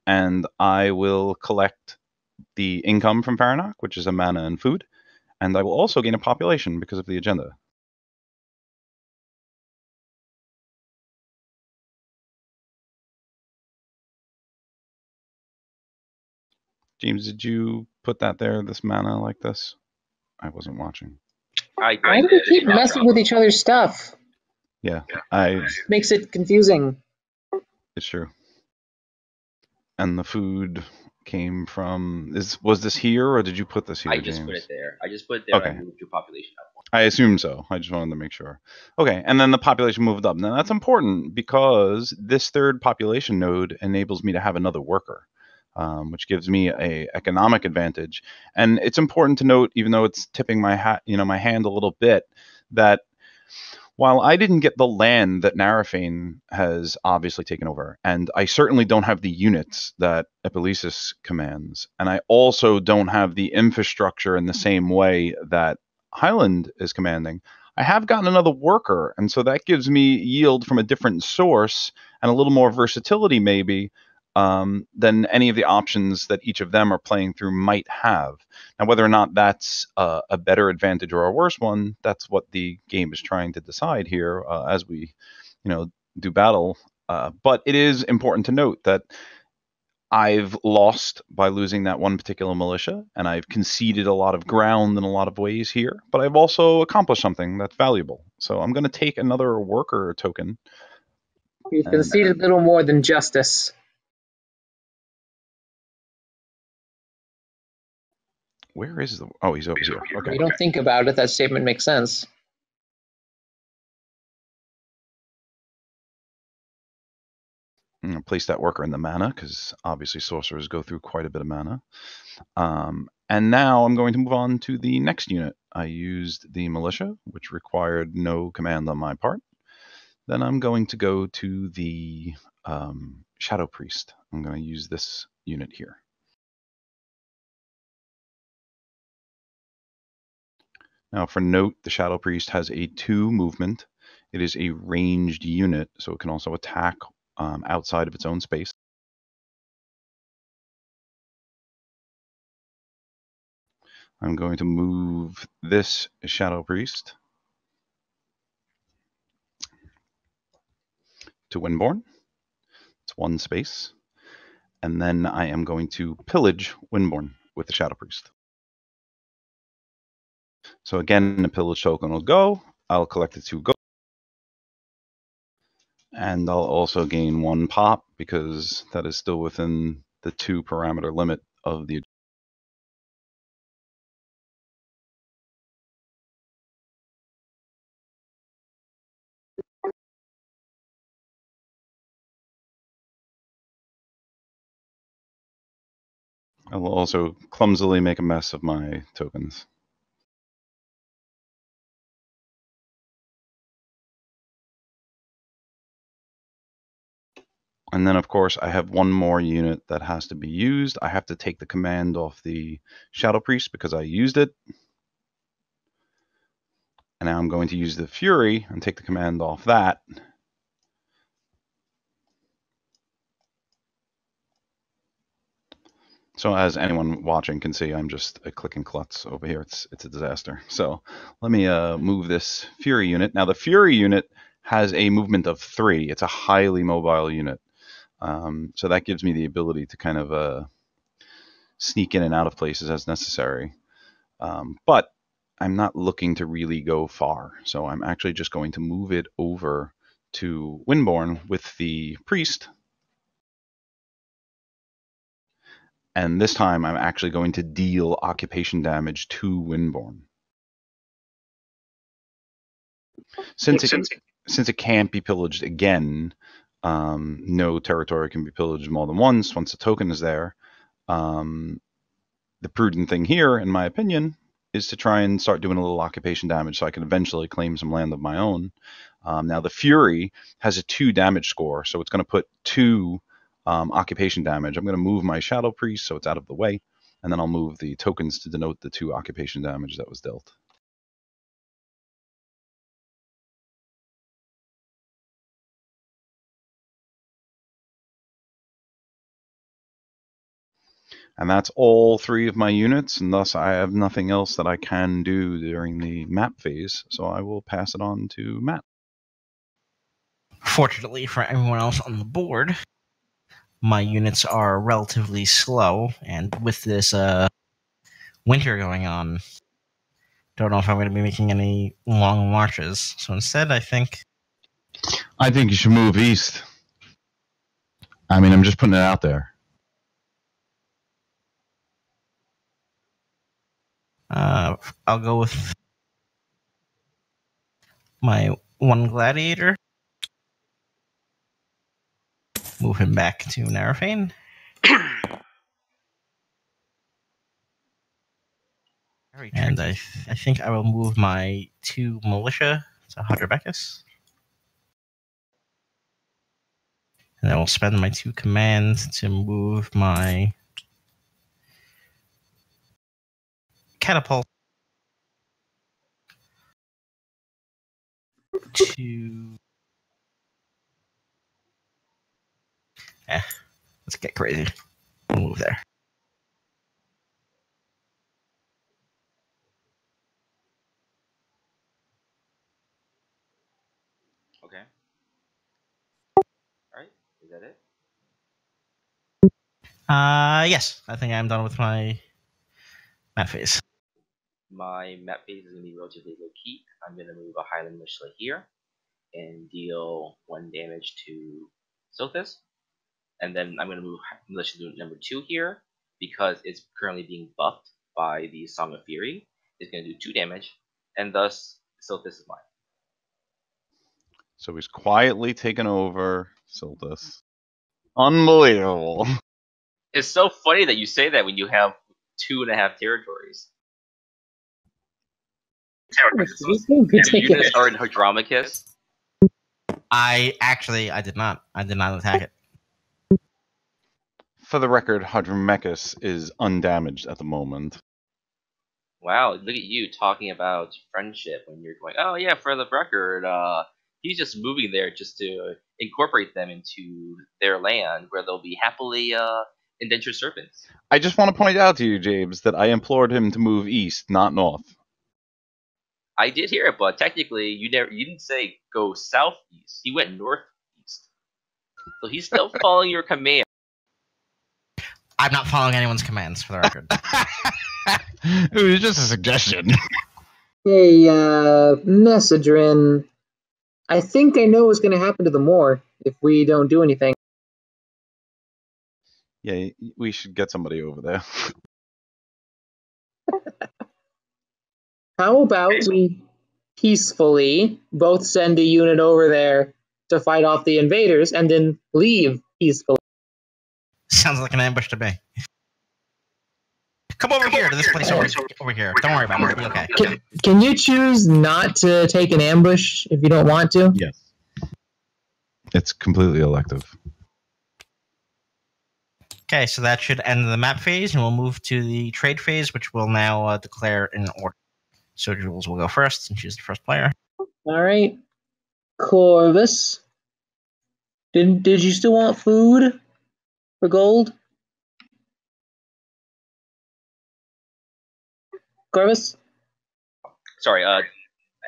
and I will collect the income from Faranok, which is a mana and food, and I will also gain a population because of the agenda. James, did you put that there, this mana like this? I wasn't watching. Why do we keep messing with each other's stuff? Yeah, Makes it confusing. It's true. And the food came from... Was this here, or did you put this here, I just James? put it there. Okay. And I moved your population up. I assume so. I just wanted to make sure. Okay, and then the population moved up. Now, that's important because this third population node enables me to have another worker, which gives me a economic advantage. And it's important to note, even though it's tipping my hand a little bit, that while I didn't get the land that Narafane has obviously taken over, and I certainly don't have the units that Epelesis commands, and I also don't have the infrastructure in the same way that Highland is commanding, I have gotten another worker, and so that gives me yield from a different source and a little more versatility maybe than any of the options that each of them are playing through might have. Now, whether or not that's a better advantage or a worse one, that's what the game is trying to decide here as we, do battle. But it is important to note that I've lost by losing that one particular militia, and I've conceded a lot of ground in a lot of ways here, but I've also accomplished something that's valuable. So I'm going to take another worker token. You've conceded a little more than justice. Where is the... Oh, he's over here. Okay. You don't think about it, that statement makes sense. I'm going to place that worker in the mana, because obviously sorcerers go through quite a bit of mana. And now I'm going to move on to the next unit. I used the militia, which required no command on my part. Then I'm going to go to the Shadow Priest. I'm going to use this unit here. Now, for note, the Shadow Priest has a 2 movement. It is a ranged unit, so it can also attack outside of its own space. I'm going to move this Shadow Priest to Windborn. It's 1 space. and then I am going to pillage Windborn with the Shadow Priest. So again, the pillage token will go. I'll collect the 2 gold. And I'll also gain 1 pop because that is still within the 2 parameter limit of the. I will also clumsily make a mess of my tokens. And then, of course, I have 1 more unit that has to be used. I have to take the command off the Shadow Priest because I used it. And now I'm going to use the Fury and take the command off that. So as anyone watching can see, I'm just a clicking klutz over here. It's a disaster. So let me move this Fury unit. Now the Fury unit has a movement of 3. It's a highly mobile unit. So that gives me the ability to kind of sneak in and out of places as necessary. But I'm not looking to really go far. So I'm actually just going to move it over to Windborn with the Priest. And this time I'm actually going to deal occupation damage to Windborn. Since it can't be pillaged again, no territory can be pillaged more than once the token is there. The prudent thing here, in my opinion, is to try and start doing a little occupation damage so I can eventually claim some land of my own. Now the Fury has a 2 damage score, so it's going to put 2 occupation damage. I'm going to move my Shadow Priest so it's out of the way, and then I'll move the tokens to denote the 2 occupation damage that was dealt. And that's all 3 of my units, and thus I have nothing else that I can do during the map phase, so I will pass it on to Matt. Fortunately for everyone else on the board, my units are relatively slow, and with this winter going on, don't know if I'm going to be making any long marches. So instead, I think you should move east. I mean, I'm just putting it out there. I'll go with my 1 gladiator. Move him back to Narafane. And I think I will move my 2 militia to Hadrobecus. And I will spend my 2 commands to move my catapult to... let's get crazy. We'll move there. Okay. Alright, is that it? Yes, I think I'm done with my map phase. My map phase is going to be relatively low key. I'm going to move a Highland Militia here and deal 1 damage to Sothis. And then I'm going to move Militia Unit number 2 here because it's currently being buffed by the Song of Fury. It's going to do 2 damage, and thus Sothis is mine. So he's quietly taken over Sildus. Unbelievable. It's so funny that you say that when you have 2.5 territories. Your units are in Hadromachus. I did not. I did not attack it. For the record, Hadromachus is undamaged at the moment. Wow, look at you talking about friendship when you're going, oh yeah, for the record, he's just moving there just to incorporate them into their land where they'll be happily indentured servants. I just want to point out to you, James, that I implored him to move east, not north. I did hear it, but technically you didn't say go southeast. He went northeast. So he's still following your command. I'm not following anyone's commands, for the record. It was just a suggestion. Hey, Messedrin, I think I know what's going to happen to the Moor if we don't do anything. Yeah, we should get somebody over there. How about we peacefully both send a unit over there to fight off the invaders and then leave peacefully? Sounds like an ambush to me. Come over here to this place over here. Don't worry about it. It'll be okay. Can you choose not to take an ambush if you don't want to? Yes. It's completely elective. Okay, so that should end the map phase, and we'll move to the trade phase, which we'll now declare in order. So Jules will go first, and she's the first player. All right. Corvus. Did you still want food for gold? Corvus? Sorry, I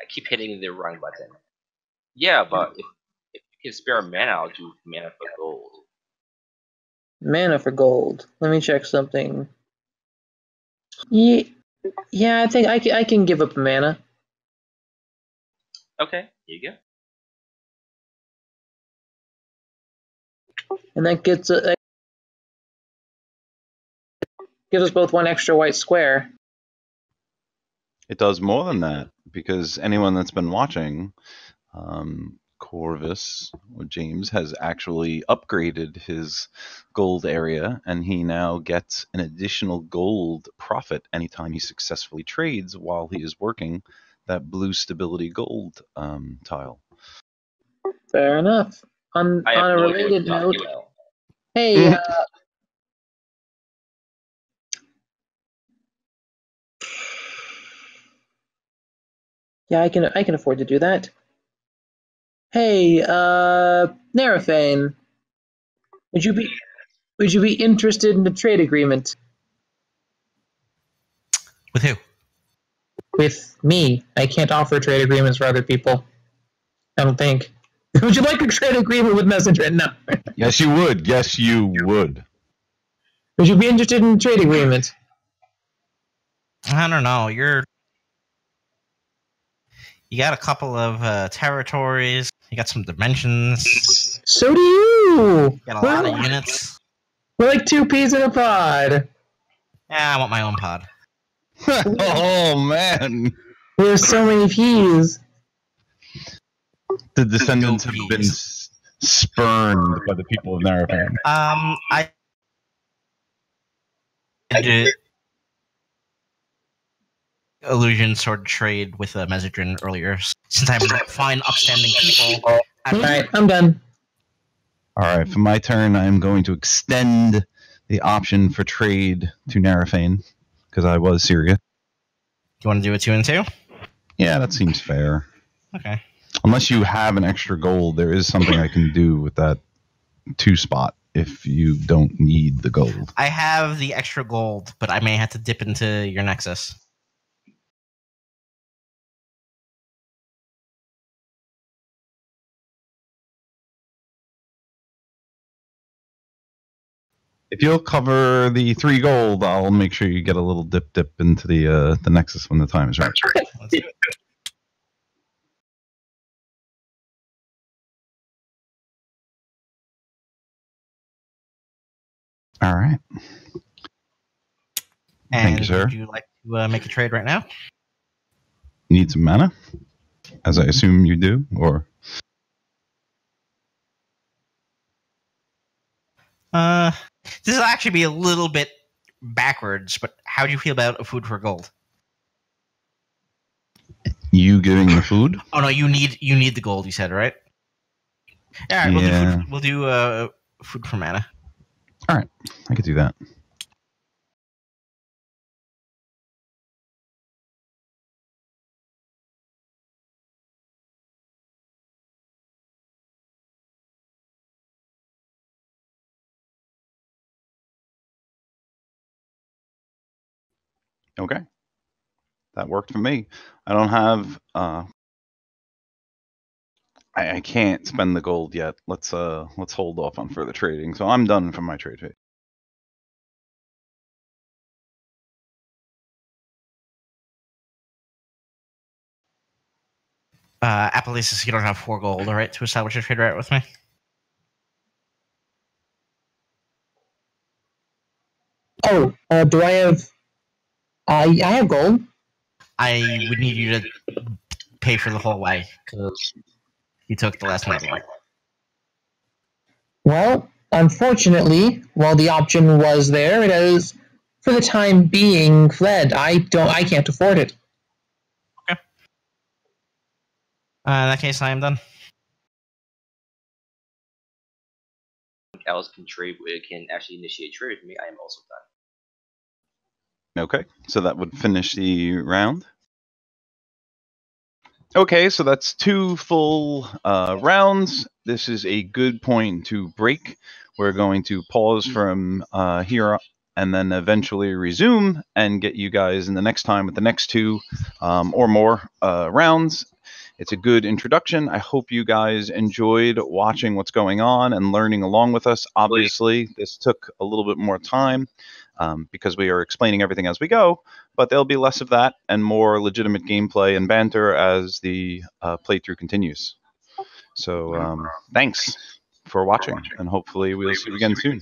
keep hitting the wrong button. Yeah, but if you can spare mana, I'll do mana for gold. Mana for gold. Let me check something. Yeah, I think I can give up mana. Okay, here you go. And that gives us both one extra white square. It does more than that, because anyone that's been watching, Corvus, or James, has actually upgraded his gold area, and he now gets an additional gold profit anytime he successfully trades while he is working that blue stability gold tile. Fair enough. On a related note, hey, yeah, I can afford to do that. Hey, Narafane, would you be interested in a trade agreement With who? with me? I can't offer trade agreements for other people. I don't think. Would you like a trade agreement with Messenger? No. Yes, you would. Yes, you would. Would you be interested in a trade agreement? I don't know. You got a couple of territories. You got some dimensions. So do you. You got a lot of units. We're like two peas in a pod. Yeah, I want my own pod. Oh, man. There's so many peas. The descendants have been spurned by the people of Narafan. I did illusion sword trade with Messedrin earlier. Since I'm fine, upstanding people. Alright, I'm done. Alright, for my turn, I'm going to extend the option for trade to Narafane, because I was serious. You want to do a 2 and 2? Yeah, that seems fair. Okay. Unless you have an extra gold, there is something I can do with that 2 spot if you don't need the gold. I have the extra gold, but I may have to dip into your Nexus. If you'll cover the 3 gold, I'll make sure you get a little dip into the Nexus when the time is right. Let's do it. All right. And thank you, sir. Would you like to make a trade right now? You need some mana? As I assume you do, or? This will actually be a little bit backwards, but how do you feel about a food for gold? You giving the food? Oh no, you need the gold. You said, right? All right, Yeah. we'll do food for mana. All right, I could do that. Okay, that worked for me. I don't have. I can't spend the gold yet. Let's hold off on further trading. So I'm done for my trade phase. Appalachia, you don't have 4 gold, all right, to establish a trade route with me? Oh, do I have... I have gold. I would need you to pay for the whole way, because you took the last one anyway. Well, unfortunately, while the option was there, it has, for the time being, fled. I can't afford it. Okay. In that case, I am done. Else can actually initiate trade with me. I am also done. Okay, so that would finish the round. Okay, so that's 2 full rounds. This is a good point to break. We're going to pause from here and then eventually resume and get you guys in the next time with the next 2 or more rounds. It's a good introduction. I hope you guys enjoyed watching what's going on and learning along with us. Obviously, this took a little bit more time because we are explaining everything as we go, but there'll be less of that and more legitimate gameplay and banter as the playthrough continues. So thanks for watching, and hopefully we'll see you again soon.